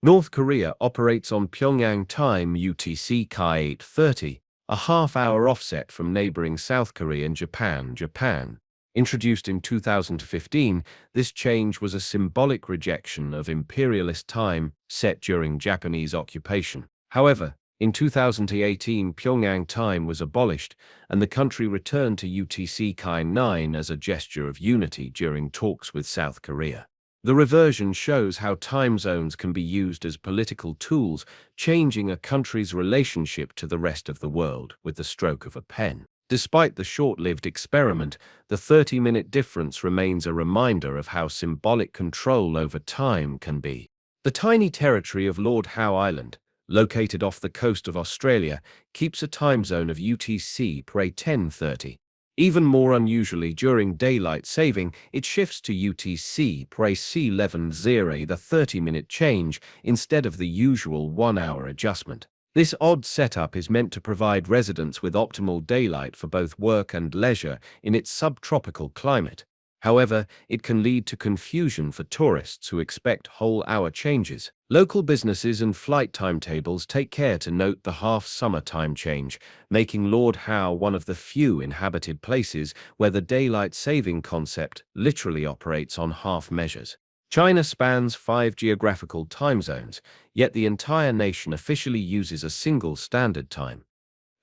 North Korea operates on Pyongyang time UTC Kai 8:30, a half-hour offset from neighboring South Korea and Japan. Introduced in 2015, this change was a symbolic rejection of imperialist time set during Japanese occupation. However, in 2018, Pyongyang time was abolished, and the country returned to UTC Kai 9 as a gesture of unity during talks with South Korea. The reversion shows how time zones can be used as political tools, changing a country's relationship to the rest of the world with the stroke of a pen. Despite the short-lived experiment, the 30-minute difference remains a reminder of how symbolic control over time can be. The tiny territory of Lord Howe Island, located off the coast of Australia, keeps a time zone of UTC pre 10:30. Even more unusually, during daylight saving, it shifts to UTC pre C11:0, the 30-minute change, instead of the usual 1-hour adjustment. This odd setup is meant to provide residents with optimal daylight for both work and leisure in its subtropical climate. However, it can lead to confusion for tourists who expect whole-hour changes. Local businesses and flight timetables take care to note the half-summer time change, making Lord Howe one of the few inhabited places where the daylight saving concept literally operates on half measures. China spans 5 geographical time zones, yet the entire nation officially uses a single standard time,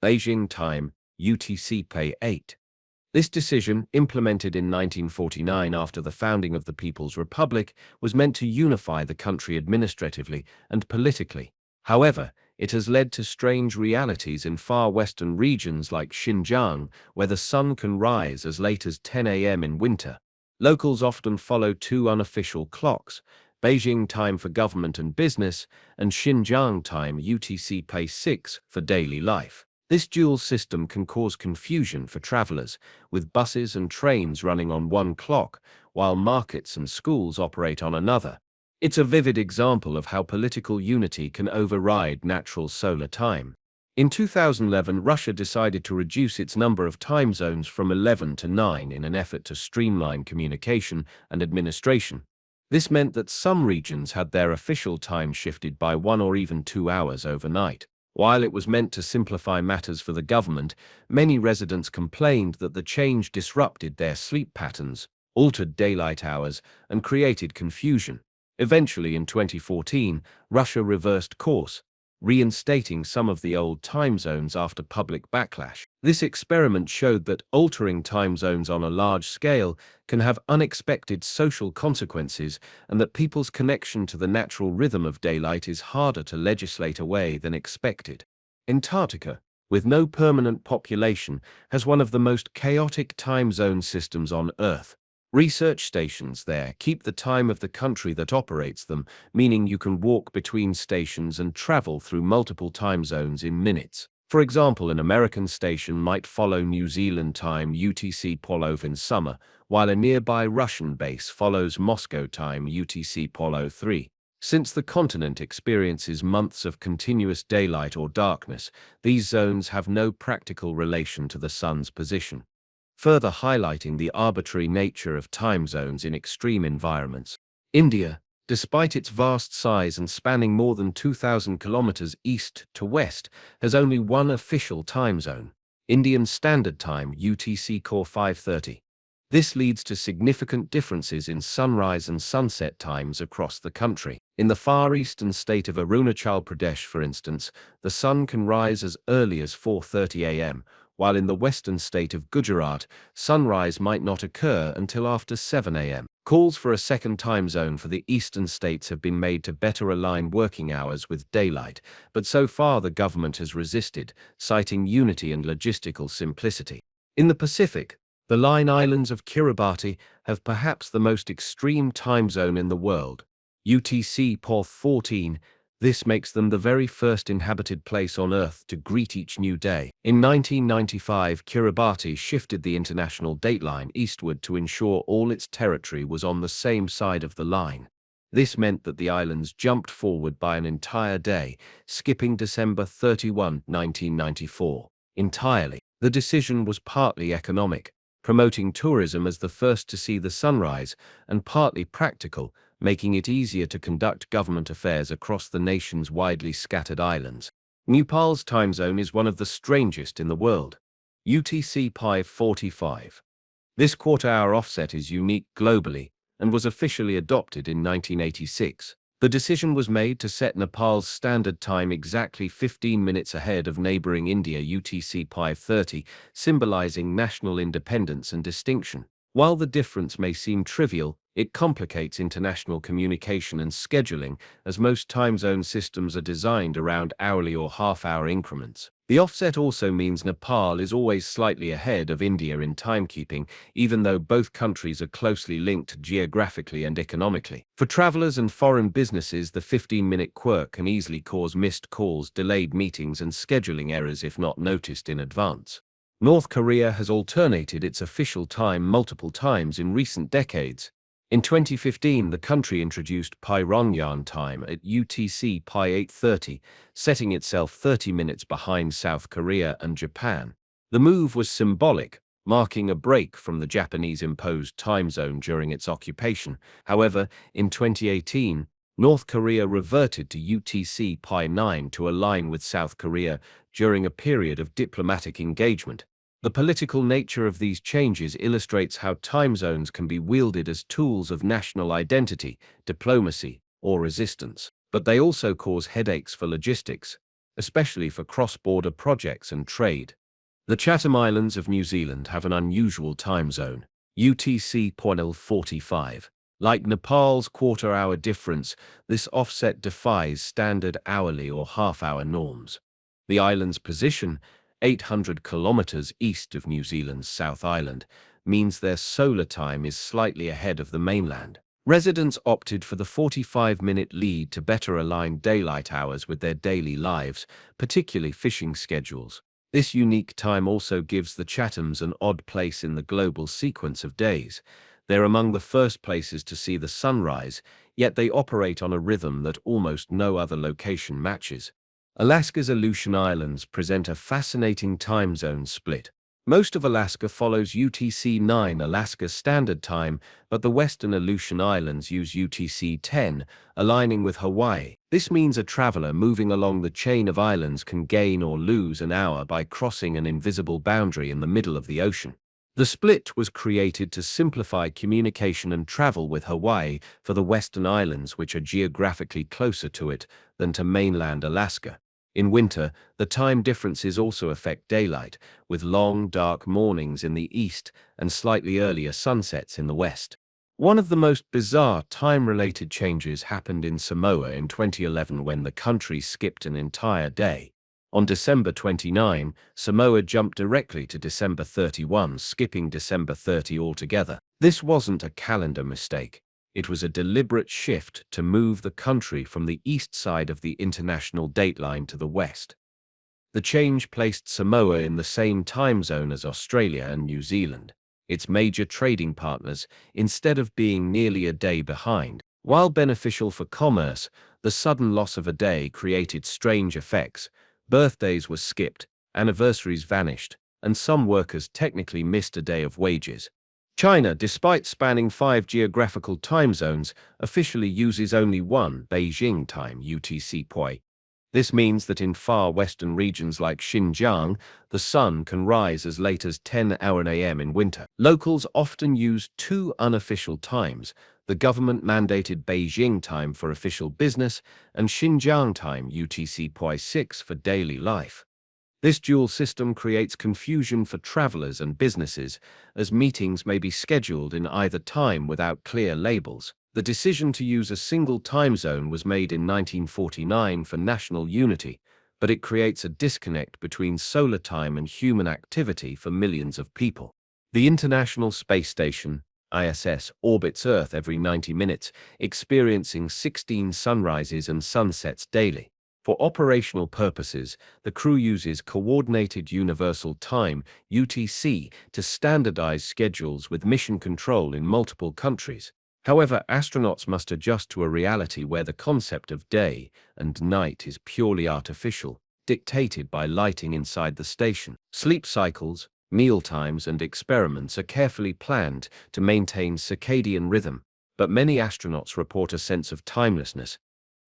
Beijing time, UTC Pei 8. This decision, implemented in 1949 after the founding of the People's Republic, was meant to unify the country administratively and politically. However, it has led to strange realities in far western regions like Xinjiang, where the sun can rise as late as 10 a.m. in winter. Locals often follow two unofficial clocks, Beijing time for government and business, and Xinjiang time UTC Pei 6 for daily life. This dual system can cause confusion for travelers, with buses and trains running on one clock, while markets and schools operate on another. It's a vivid example of how political unity can override natural solar time. In 2011, Russia decided to reduce its number of time zones from 11 to 9 in an effort to streamline communication and administration. This meant that some regions had their official time shifted by 1 or even 2 hours overnight. While it was meant to simplify matters for the government, many residents complained that the change disrupted their sleep patterns, altered daylight hours, and created confusion. Eventually, in 2014, Russia reversed course, reinstating some of the old time zones after public backlash. This experiment showed that altering time zones on a large scale can have unexpected social consequences, and that people's connection to the natural rhythm of daylight is harder to legislate away than expected. Antarctica, with no permanent population, has one of the most chaotic time zone systems on Earth. Research stations there keep the time of the country that operates them, meaning you can walk between stations and travel through multiple time zones in minutes. For example, an American station might follow New Zealand time UTC Polo in summer, while a nearby Russian base follows Moscow time UTC Polo 3. Since the continent experiences months of continuous daylight or darkness, these zones have no practical relation to the sun's position, further highlighting the arbitrary nature of time zones in extreme environments. India, despite its vast size and spanning more than 2,000 kilometers east to west, has only one official time zone, Indian Standard Time UTC Core 530. This leads to significant differences in sunrise and sunset times across the country. In the far eastern state of Arunachal Pradesh, for instance, the sun can rise as early as 4:30 a.m., while in the western state of Gujarat, sunrise might not occur until after 7 a.m. Calls for a second time zone for the eastern states have been made to better align working hours with daylight, but so far the government has resisted, citing unity and logistical simplicity. In the Pacific, the Line Islands of Kiribati have perhaps the most extreme time zone in the world, UTC POF 14. This makes them the very first inhabited place on Earth to greet each new day. In 1995, Kiribati shifted the international dateline eastward to ensure all its territory was on the same side of the line. This meant that the islands jumped forward by an entire day, skipping December 31, 1994, entirely. The decision was partly economic, promoting tourism as the first to see the sunrise, and partly practical, making it easier to conduct government affairs across the nation's widely scattered islands. Nepal's time zone is one of the strangest in the world, UTC Pi 45. This quarter-hour offset is unique globally and was officially adopted in 1986. The decision was made to set Nepal's standard time exactly 15 minutes ahead of neighboring India UTC Pi 30, symbolizing national independence and distinction. While the difference may seem trivial, it complicates international communication and scheduling, as most time zone systems are designed around hourly or half-hour increments. The offset also means Nepal is always slightly ahead of India in timekeeping, even though both countries are closely linked geographically and economically. For travelers and foreign businesses, the 15-minute quirk can easily cause missed calls, delayed meetings, and scheduling errors if not noticed in advance. North Korea has alternated its official time multiple times in recent decades. In 2015, the country introduced Pyongyang time at UTC Pi 8:30, setting itself 30 minutes behind South Korea and Japan. The move was symbolic, marking a break from the Japanese-imposed time zone during its occupation. However, in 2018, North Korea reverted to UTC Pi 9 to align with South Korea during a period of diplomatic engagement. The political nature of these changes illustrates how time zones can be wielded as tools of national identity, diplomacy, or resistance. But they also cause headaches for logistics, especially for cross-border projects and trade. The Chatham Islands of New Zealand have an unusual time zone, UTC Pi 45. Like Nepal's quarter-hour difference, this offset defies standard hourly or half-hour norms. The island's position, 800 kilometers east of New Zealand's South Island, means their solar time is slightly ahead of the mainland. Residents opted for the 45-minute lead to better align daylight hours with their daily lives, particularly fishing schedules. This unique time also gives the Chathams an odd place in the global sequence of days. They're among the first places to see the sunrise, yet they operate on a rhythm that almost no other location matches. Alaska's Aleutian Islands present a fascinating time zone split. Most of Alaska follows UTC-9 Alaska Standard Time, but the western Aleutian Islands use UTC-10, aligning with Hawaii. This means a traveler moving along the chain of islands can gain or lose an hour by crossing an invisible boundary in the middle of the ocean. The split was created to simplify communication and travel with Hawaii for the western islands, which are geographically closer to it than to mainland Alaska. In winter, the time differences also affect daylight, with long, dark mornings in the east and slightly earlier sunsets in the west. One of the most bizarre time-related changes happened in Samoa in 2011 when the country skipped an entire day. On December 29, Samoa jumped directly to December 31, skipping December 30 altogether. This wasn't a calendar mistake. It was a deliberate shift to move the country from the east side of the international dateline to the west. The change placed Samoa in the same time zone as Australia and New Zealand, its major trading partners, instead of being nearly a day behind. While beneficial for commerce, the sudden loss of a day created strange effects. Birthdays were skipped, anniversaries vanished, and some workers technically missed a day of wages. China, despite spanning 5 geographical time zones, officially uses only one Beijing time UTC-POI. This means that in far western regions like Xinjiang, the sun can rise as late as 10 a.m. in winter. Locals often use two unofficial times, the government-mandated Beijing time for official business and Xinjiang time UTC-POI 6 for daily life. This dual system creates confusion for travelers and businesses, as meetings may be scheduled in either time without clear labels. The decision to use a single time zone was made in 1949 for national unity, but it creates a disconnect between solar time and human activity for millions of people. The International Space Station, ISS, orbits Earth every 90 minutes, experiencing 16 sunrises and sunsets daily. For operational purposes, the crew uses Coordinated Universal Time (UTC) to standardize schedules with mission control in multiple countries. However, astronauts must adjust to a reality where the concept of day and night is purely artificial, dictated by lighting inside the station. Sleep cycles, meal times, and experiments are carefully planned to maintain circadian rhythm, but many astronauts report a sense of timelessness.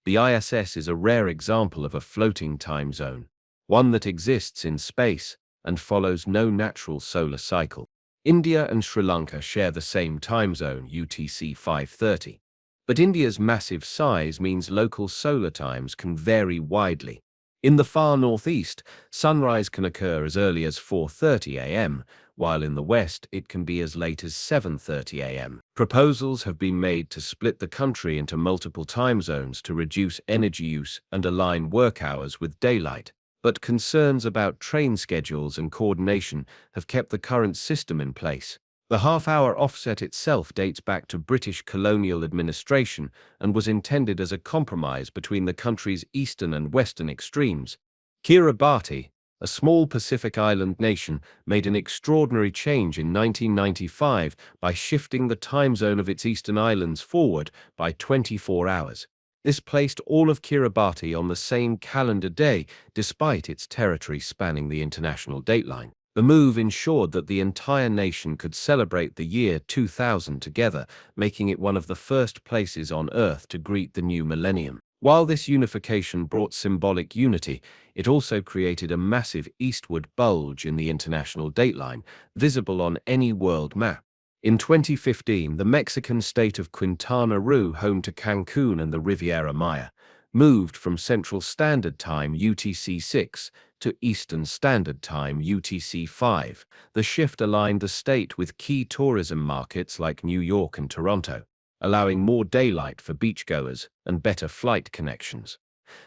The ISS is a rare example of a floating time zone, one that exists in space and follows no natural solar cycle. India and Sri Lanka share the same time zone, UTC 5:30. But India's massive size means local solar times can vary widely. In the far northeast, sunrise can occur as early as 4:30 a.m., while in the west it can be as late as 7:30 a.m. Proposals have been made to split the country into multiple time zones to reduce energy use and align work hours with daylight, but concerns about train schedules and coordination have kept the current system in place. The half-hour offset itself dates back to British colonial administration and was intended as a compromise between the country's eastern and western extremes. Kiribati, a small Pacific island nation, made an extraordinary change in 1995 by shifting the time zone of its eastern islands forward by 24 hours. This placed all of Kiribati on the same calendar day, despite its territory spanning the international dateline. The move ensured that the entire nation could celebrate the year 2000 together, making it one of the first places on Earth to greet the new millennium. While this unification brought symbolic unity, it also created a massive eastward bulge in the international dateline, visible on any world map. In 2015, the Mexican state of Quintana Roo, home to Cancun and the Riviera Maya, moved from Central Standard Time (UTC 6) to Eastern Standard Time (UTC 5). The shift aligned the state with key tourism markets like New York and Toronto, allowing more daylight for beachgoers and better flight connections.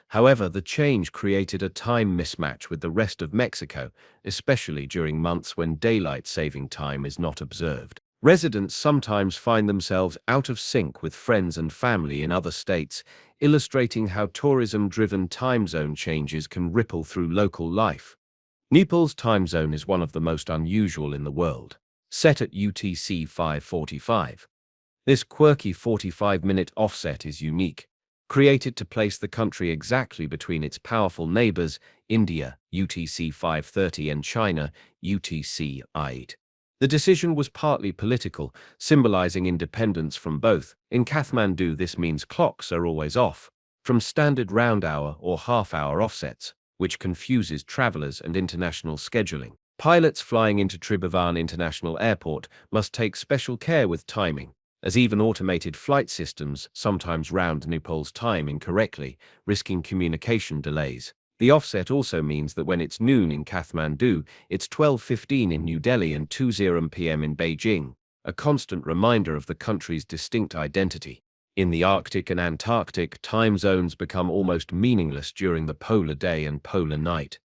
However, the change created a time mismatch with the rest of Mexico, especially during months when daylight saving time is not observed. Residents sometimes find themselves out of sync with friends and family in other states, illustrating how tourism-driven time zone changes can ripple through local life. Nepal's time zone is one of the most unusual in the world. set at UTC 5:45. This quirky 45-minute offset is unique, created to place the country exactly between its powerful neighbors, India, UTC 5:30, and China, UTC 8. The decision was partly political, symbolizing independence from both. In Kathmandu, this means clocks are always off, from standard round-hour or half-hour offsets, which confuses travelers and international scheduling. Pilots flying into Tribhuvan International Airport must take special care with timing, as even automated flight systems sometimes round Nepal's time incorrectly, risking communication delays. The offset also means that when it's noon in Kathmandu, it's 12:15 in New Delhi and 2:00 p.m. in Beijing, a constant reminder of the country's distinct identity. In the Arctic and Antarctic, time zones become almost meaningless during the polar day and polar night.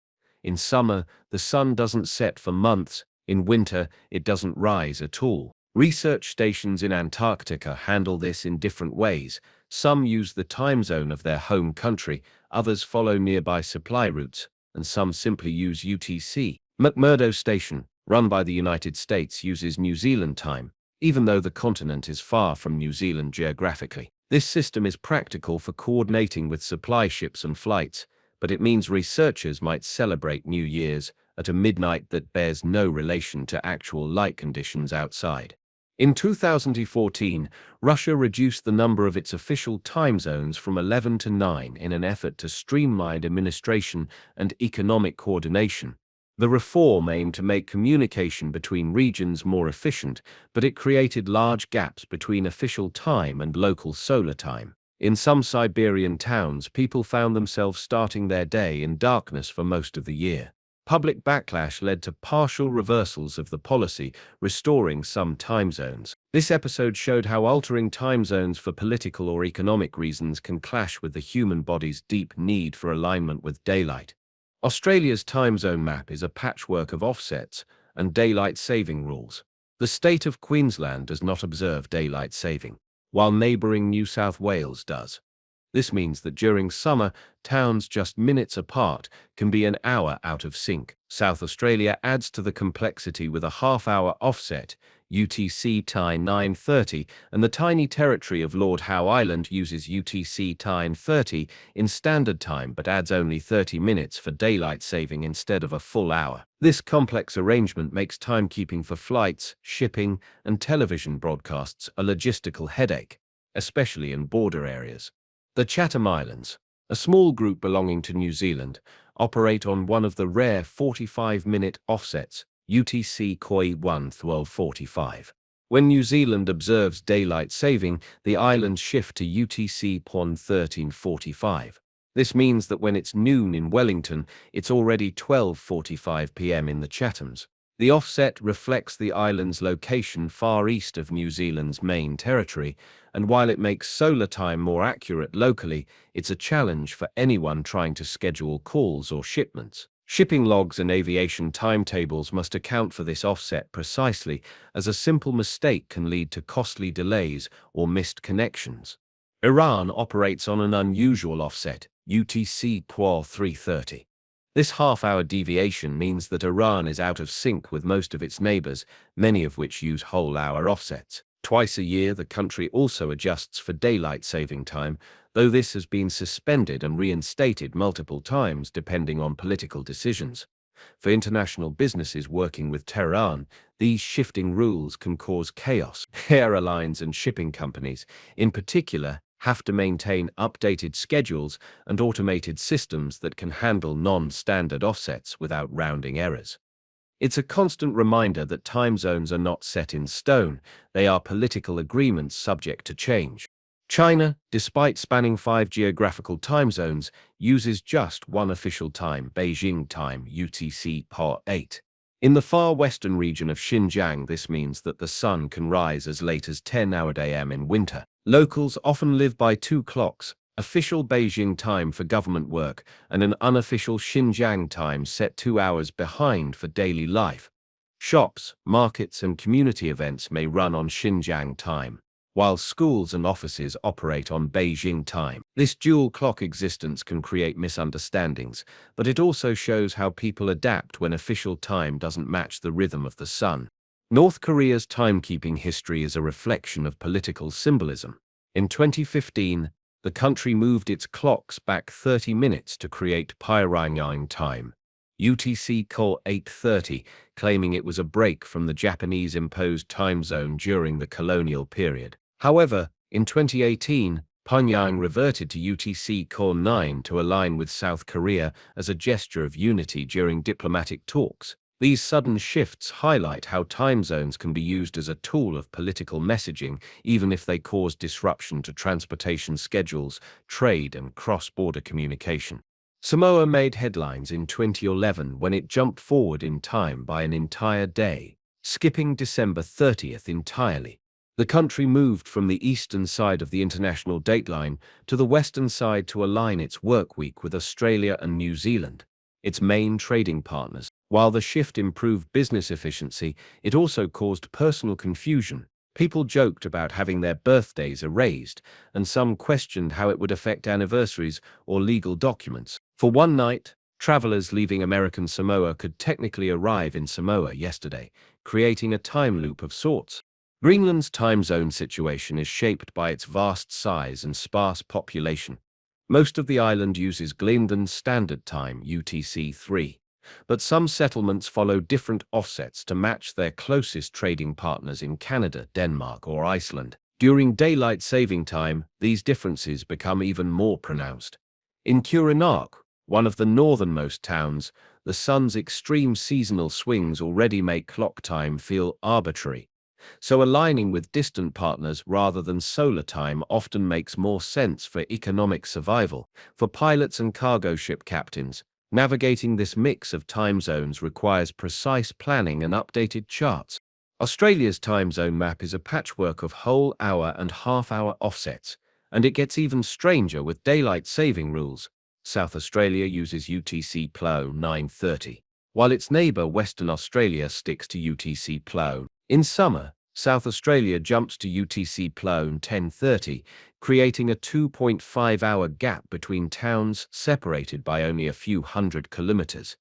In summer, the sun doesn't set for months. In winter, it doesn't rise at all. Research stations in Antarctica handle this in different ways. Some use the time zone of their home country, others follow nearby supply routes, and some simply use UTC. McMurdo Station, run by the United States, uses New Zealand time, even though the continent is far from New Zealand geographically. This system is practical for coordinating with supply ships and flights, but it means researchers might celebrate New Year's at a midnight that bears no relation to actual light conditions outside. In 2014, Russia reduced the number of its official time zones from 11 to 9 in an effort to streamline administration and economic coordination. The reform aimed to make communication between regions more efficient, but it created large gaps between official time and local solar time. In some Siberian towns, people found themselves starting their day in darkness for most of the year. Public backlash led to partial reversals of the policy, restoring some time zones. This episode showed how altering time zones for political or economic reasons can clash with the human body's deep need for alignment with daylight. Australia's time zone map is a patchwork of offsets and daylight saving rules. The state of Queensland does not observe daylight saving, while neighbouring New South Wales does. This means that during summer, towns just minutes apart can be an hour out of sync. South Australia adds to the complexity with a half-hour offset, UTC time 9:30, and the tiny territory of Lord Howe Island uses UTC time 30 in standard time but adds only 30 minutes for daylight saving instead of a full hour. This complex arrangement makes timekeeping for flights, shipping, and television broadcasts a logistical headache, especially in border areas. The Chatham Islands, a small group belonging to New Zealand, operate on one of the rare 45-minute offsets, UTC Koi 1:12:45. When New Zealand observes daylight saving, the islands shift to UTC PON 13:45. This means that when it's noon in Wellington, it's already 12:45 p.m. in the Chathams. The offset reflects the island's location far east of New Zealand's main territory, and while it makes solar time more accurate locally, it's a challenge for anyone trying to schedule calls or shipments. Shipping logs and aviation timetables must account for this offset precisely, as a simple mistake can lead to costly delays or missed connections. Iran operates on an unusual offset, UTC POR 3:30. This half-hour deviation means that Iran is out of sync with most of its neighbors, many of which use whole-hour offsets. Twice a year, the country also adjusts for daylight saving time, though this has been suspended and reinstated multiple times depending on political decisions. For international businesses working with Tehran, these shifting rules can cause chaos. Airlines and shipping companies, in particular, have to maintain updated schedules and automated systems that can handle non-standard offsets without rounding errors. It's a constant reminder that time zones are not set in stone, they are political agreements subject to change. China, despite spanning 5 geographical time zones, uses just one official time, Beijing time, UTC POR 8. In the far western region of Xinjiang, this means that the sun can rise as late as 10 a.m. in winter. Locals often live by 2 clocks, official Beijing time for government work and an unofficial Xinjiang time set 2 hours behind for daily life. Shops, markets, and community events may run on Xinjiang time, while schools and offices operate on Beijing time. This dual clock existence can create misunderstandings, but it also shows how people adapt when official time doesn't match the rhythm of the sun. North Korea's timekeeping history is a reflection of political symbolism. In 2015, the country moved its clocks back 30 minutes to create Pyongyang time, UTC 8:30, claiming it was a break from the Japanese-imposed time zone during the colonial period. However, in 2018, Pyongyang reverted to UTC 9 to align with South Korea as a gesture of unity during diplomatic talks. These sudden shifts highlight how time zones can be used as a tool of political messaging, even if they cause disruption to transportation schedules, trade, and cross-border communication. Samoa made headlines in 2011 when it jumped forward in time by an entire day, skipping December 30th entirely. The country moved from the eastern side of the international dateline to the western side to align its workweek with Australia and New Zealand, its main trading partners. While the shift improved business efficiency, it also caused personal confusion. People joked about having their birthdays erased, and some questioned how it would affect anniversaries or legal documents. For one night, travelers leaving American Samoa could technically arrive in Samoa yesterday, creating a time loop of sorts. Greenland's time zone situation is shaped by its vast size and sparse population. Most of the island uses Greenland Standard Time (UTC-3), but some settlements follow different offsets to match their closest trading partners in Canada, Denmark, or Iceland. During daylight saving time, these differences become even more pronounced. In Kurunaq, one of the northernmost towns, the sun's extreme seasonal swings already make clock time feel arbitrary. So aligning with distant partners rather than solar time often makes more sense for economic survival. For pilots and cargo ship captains, navigating this mix of time zones requires precise planning and updated charts. Australia's time zone map is a patchwork of whole hour and half-hour offsets, and it gets even stranger with daylight saving rules. South Australia uses UTC Plo 9:30, while its neighbour Western Australia sticks to UTC Plo. In summer, South Australia jumps to UTC Plo 10:30, creating a 2.5-hour gap between towns separated by only a few hundred kilometers.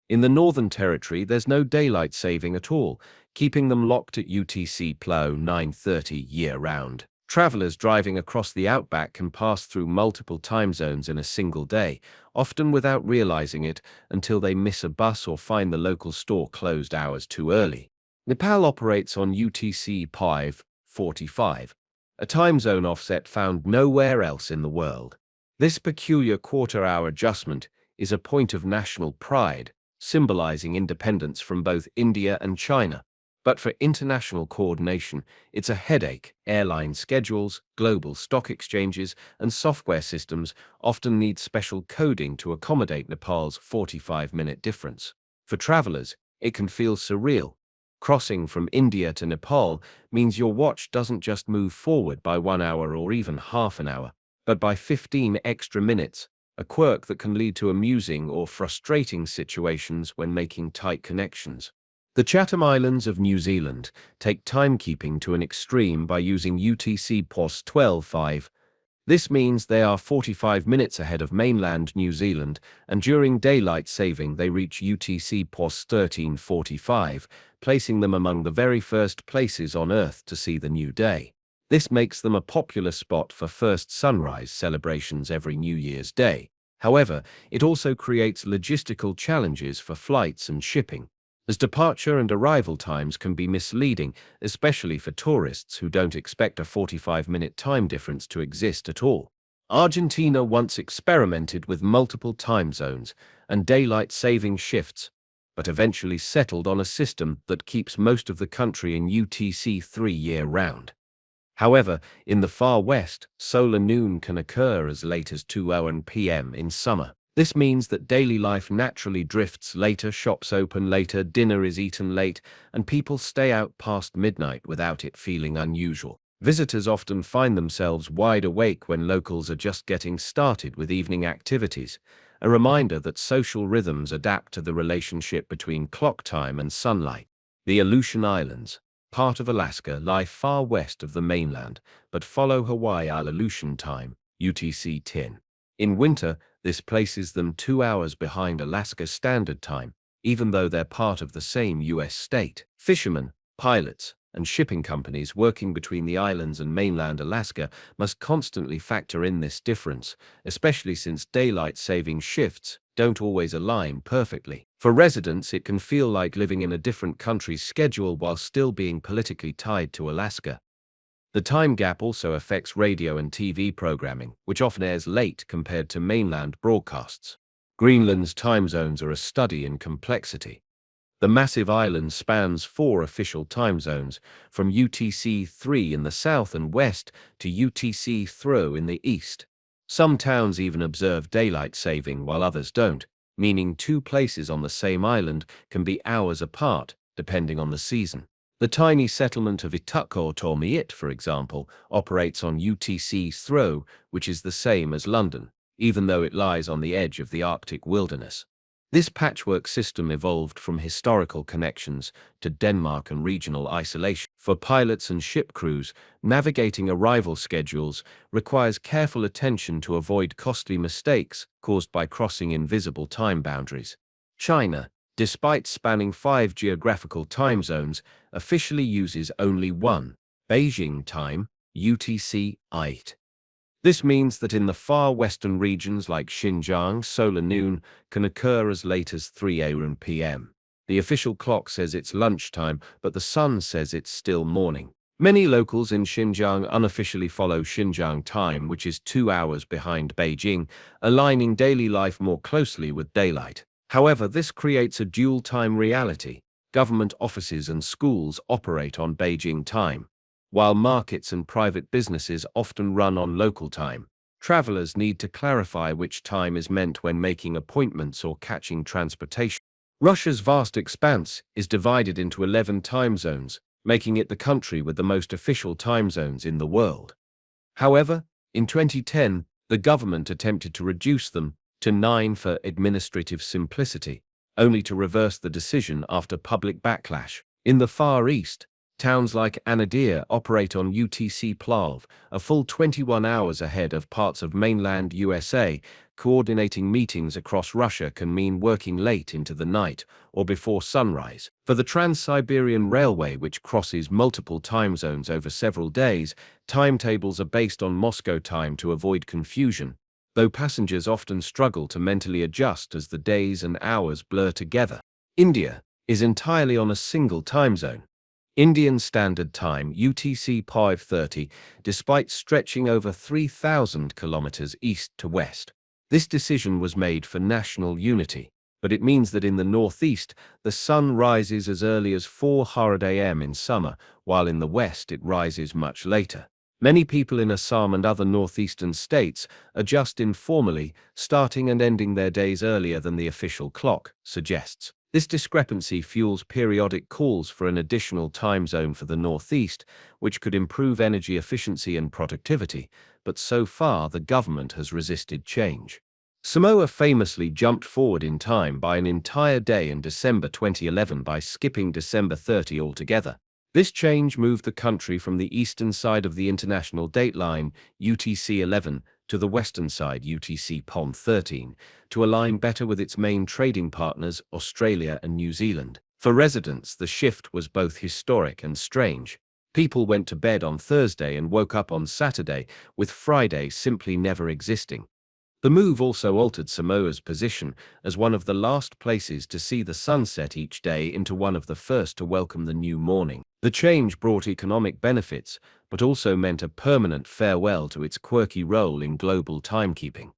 In the Northern Territory, there's no daylight saving at all, keeping them locked at UTC Plo 9:30 year-round. Travelers driving across the outback can pass through multiple time zones in a single day, often without realizing it until they miss a bus or find the local store closed hours too early. Nepal operates on UTC 5:45, a time zone offset found nowhere else in the world. This peculiar quarter-hour adjustment is a point of national pride, symbolizing independence from both India and China. But for international coordination, it's a headache. Airline schedules, global stock exchanges, and software systems often need special coding to accommodate Nepal's 45-minute difference. For travelers, it can feel surreal. Crossing from India to Nepal means your watch doesn't just move forward by 1 hour or even half an hour, but by 15 extra minutes, a quirk that can lead to amusing or frustrating situations when making tight connections. The Chatham Islands of New Zealand take timekeeping to an extreme by using UTC POS 12:5. This means they are 45 minutes ahead of mainland New Zealand, and during daylight saving they reach UTC POS 13:45, placing them among the very first places on Earth to see the new day. This makes them a popular spot for first sunrise celebrations every New Year's Day. However, it also creates logistical challenges for flights and shipping, as departure and arrival times can be misleading, especially for tourists who don't expect a 45-minute time difference to exist at all. Argentina once experimented with multiple time zones and daylight saving shifts, but eventually settled on a system that keeps most of the country in UTC-3 year-round. However, in the far west, solar noon can occur as late as 2:00 p.m. in summer. This means that daily life naturally drifts later, shops open later, dinner is eaten late, and people stay out past midnight without it feeling unusual. Visitors often find themselves wide awake when locals are just getting started with evening activities, a reminder that social rhythms adapt to the relationship between clock time and sunlight. The Aleutian Islands, part of Alaska, lie far west of the mainland, but follow Hawaii Aleutian time, UTC 10. In winter, this places them 2 hours behind Alaska Standard Time, even though they're part of the same U.S. state. Fishermen, Pilots and shipping companies working between the islands and mainland Alaska must constantly factor in this difference, especially since daylight saving shifts don't always align perfectly. For residents, it can feel like living in a different country's schedule while still being politically tied to Alaska. The time gap also affects radio and TV programming, which often airs late compared to mainland broadcasts. Greenland's time zones are a study in complexity. The massive island spans 4 official time zones, from UTC-3 in the south and west to UTC-3 in the east. Some towns even observe daylight saving while others don't, meaning 2 places on the same island can be hours apart, depending on the season. The tiny settlement of Itukko-Tormiit, for example, operates on UTC-3, which is the same as London, even though it lies on the edge of the Arctic wilderness. This patchwork system evolved from historical connections to Denmark and regional isolation. For pilots and ship crews, navigating arrival schedules requires careful attention to avoid costly mistakes caused by crossing invisible time boundaries. China, despite spanning 5 geographical time zones, officially uses only one, Beijing time, UTC-8. This means that in the far western regions like Xinjiang, solar noon can occur as late as 3 p.m. The official clock says it's lunchtime, but the sun says it's still morning. Many locals in Xinjiang unofficially follow Xinjiang time, which is 2 hours behind Beijing, aligning daily life more closely with daylight. However, this creates a dual-time reality. Government offices and schools operate on Beijing time, while markets and private businesses often run on local time. Travelers need to clarify which time is meant when making appointments or catching transportation. Russia's vast expanse is divided into 11 time zones, making it the country with the most official time zones in the world. However, in 2010, the government attempted to reduce them to 9 for administrative simplicity, only to reverse the decision after public backlash. In the Far East, towns like Anadyr operate on UTC-12, a full 21 hours ahead of parts of mainland USA. Coordinating meetings across Russia can mean working late into the night or before sunrise. For the Trans-Siberian Railway, which crosses multiple time zones over several days, timetables are based on Moscow time to avoid confusion, though passengers often struggle to mentally adjust as the days and hours blur together. India is entirely on a single time zone, Indian Standard Time UTC 5:30, despite stretching over 3,000 kilometers east to west. This decision was made for national unity, but it means that in the northeast, the sun rises as early as 4:00 a.m. in summer, while in the west it rises much later. Many people in Assam and other northeastern states adjust informally, starting and ending their days earlier than the official clock suggests. This discrepancy fuels periodic calls for an additional time zone for the Northeast, which could improve energy efficiency and productivity, but so far the government has resisted change. Samoa famously jumped forward in time by an entire day in December 2011 by skipping December 30 altogether. This change moved the country from the eastern side of the international dateline, UTC 11, to the western side, UTC POM 13, to align better with its main trading partners, Australia and New Zealand. For residents, the shift was both historic and strange. People went to bed on Thursday and woke up on Saturday, with Friday simply never existing. The move also altered Samoa's position as one of the last places to see the sunset each day into one of the first to welcome the new morning. The change brought economic benefits, but also meant a permanent farewell to its quirky role in global timekeeping.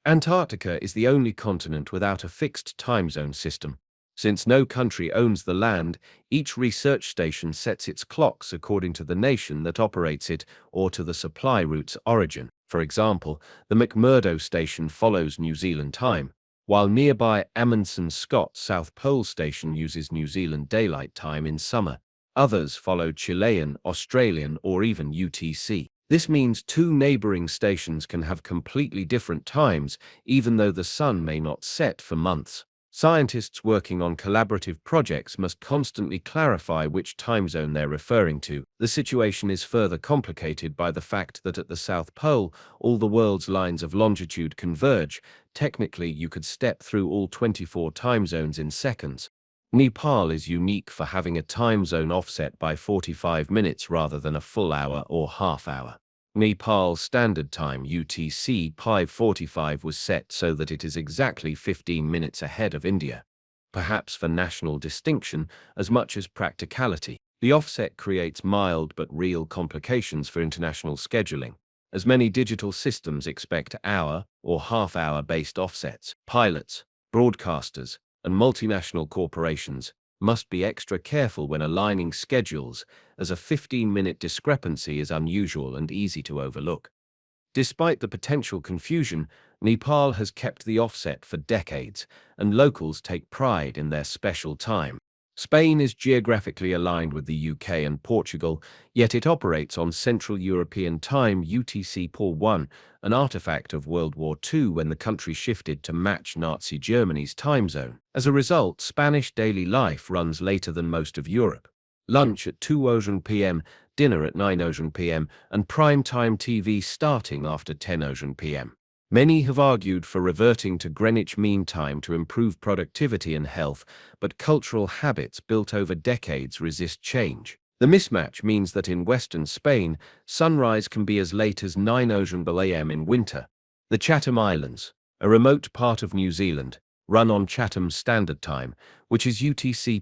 Antarctica is the only continent without a fixed time zone system. Since no country owns the land, each research station sets its clocks according to the nation that operates it or to the supply route's origin. For example, the McMurdo station follows New Zealand time, while nearby Amundsen Scott South Pole station uses New Zealand daylight time in summer. Others follow Chilean, Australian, or even UTC. This means 2 neighboring stations can have completely different times, even though the sun may not set for months. Scientists working on collaborative projects must constantly clarify which time zone they're referring to. The situation is further complicated by the fact that at the South Pole, all the world's lines of longitude converge. Technically, you could step through all 24 time zones in seconds. Nepal is unique for having a time zone offset by 45 minutes rather than a full hour or half hour. Nepal's standard time UTC 5:45 was set so that it is exactly 15 minutes ahead of India. Perhaps for national distinction as much as practicality, the offset creates mild but real complications for international scheduling, as many digital systems expect hour or half-hour based offsets. Pilots, broadcasters, and multinational corporations must be extra careful when aligning schedules, as a 15-minute discrepancy is unusual and easy to overlook. Despite the potential confusion, Nepal has kept the offset for decades, and locals take pride in their special time. Spain is geographically aligned with the UK and Portugal, yet it operates on Central European Time UTC-1, an artifact of World War II when the country shifted to match Nazi Germany's time zone. As a result, Spanish daily life runs later than most of Europe. Lunch at 2 p.m., dinner at 9 p.m., and prime time TV starting after 10 p.m. Many have argued for reverting to Greenwich Mean Time to improve productivity and health, but cultural habits built over decades resist change. The mismatch means that in Western Spain, sunrise can be as late as 9 a.m. in winter. The Chatham Islands, a remote part of New Zealand, run on Chatham Standard Time, which is UTC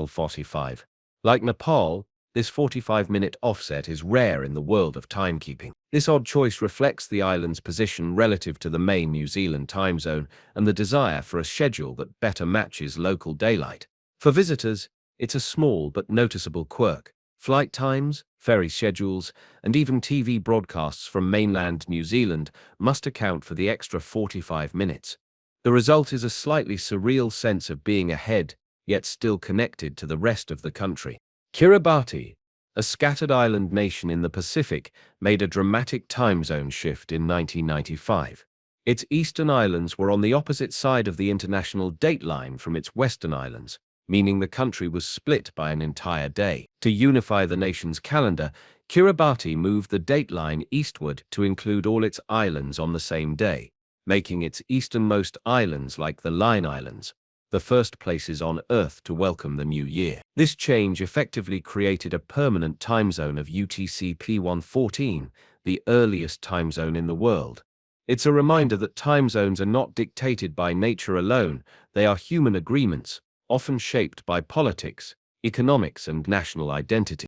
45. Like Nepal, this 45-minute offset is rare in the world of timekeeping. This odd choice reflects the island's position relative to the main New Zealand time zone and the desire for a schedule that better matches local daylight. For visitors, it's a small but noticeable quirk. Flight times, ferry schedules, and even TV broadcasts from mainland New Zealand must account for the extra 45 minutes. The result is a slightly surreal sense of being ahead, yet still connected to the rest of the country. Kiribati, a scattered island nation in the Pacific, made a dramatic time zone shift in 1995. Its eastern islands were on the opposite side of the international date line from its western islands, meaning the country was split by an entire day. To unify the nation's calendar, Kiribati moved the date line eastward to include all its islands on the same day, making its easternmost islands like the Line Islands, the first places on Earth to welcome the new year. This change effectively created a permanent time zone of UTC P114, the earliest time zone in the world. It's a reminder that time zones are not dictated by nature alone, they are human agreements, often shaped by politics, economics, and national identity.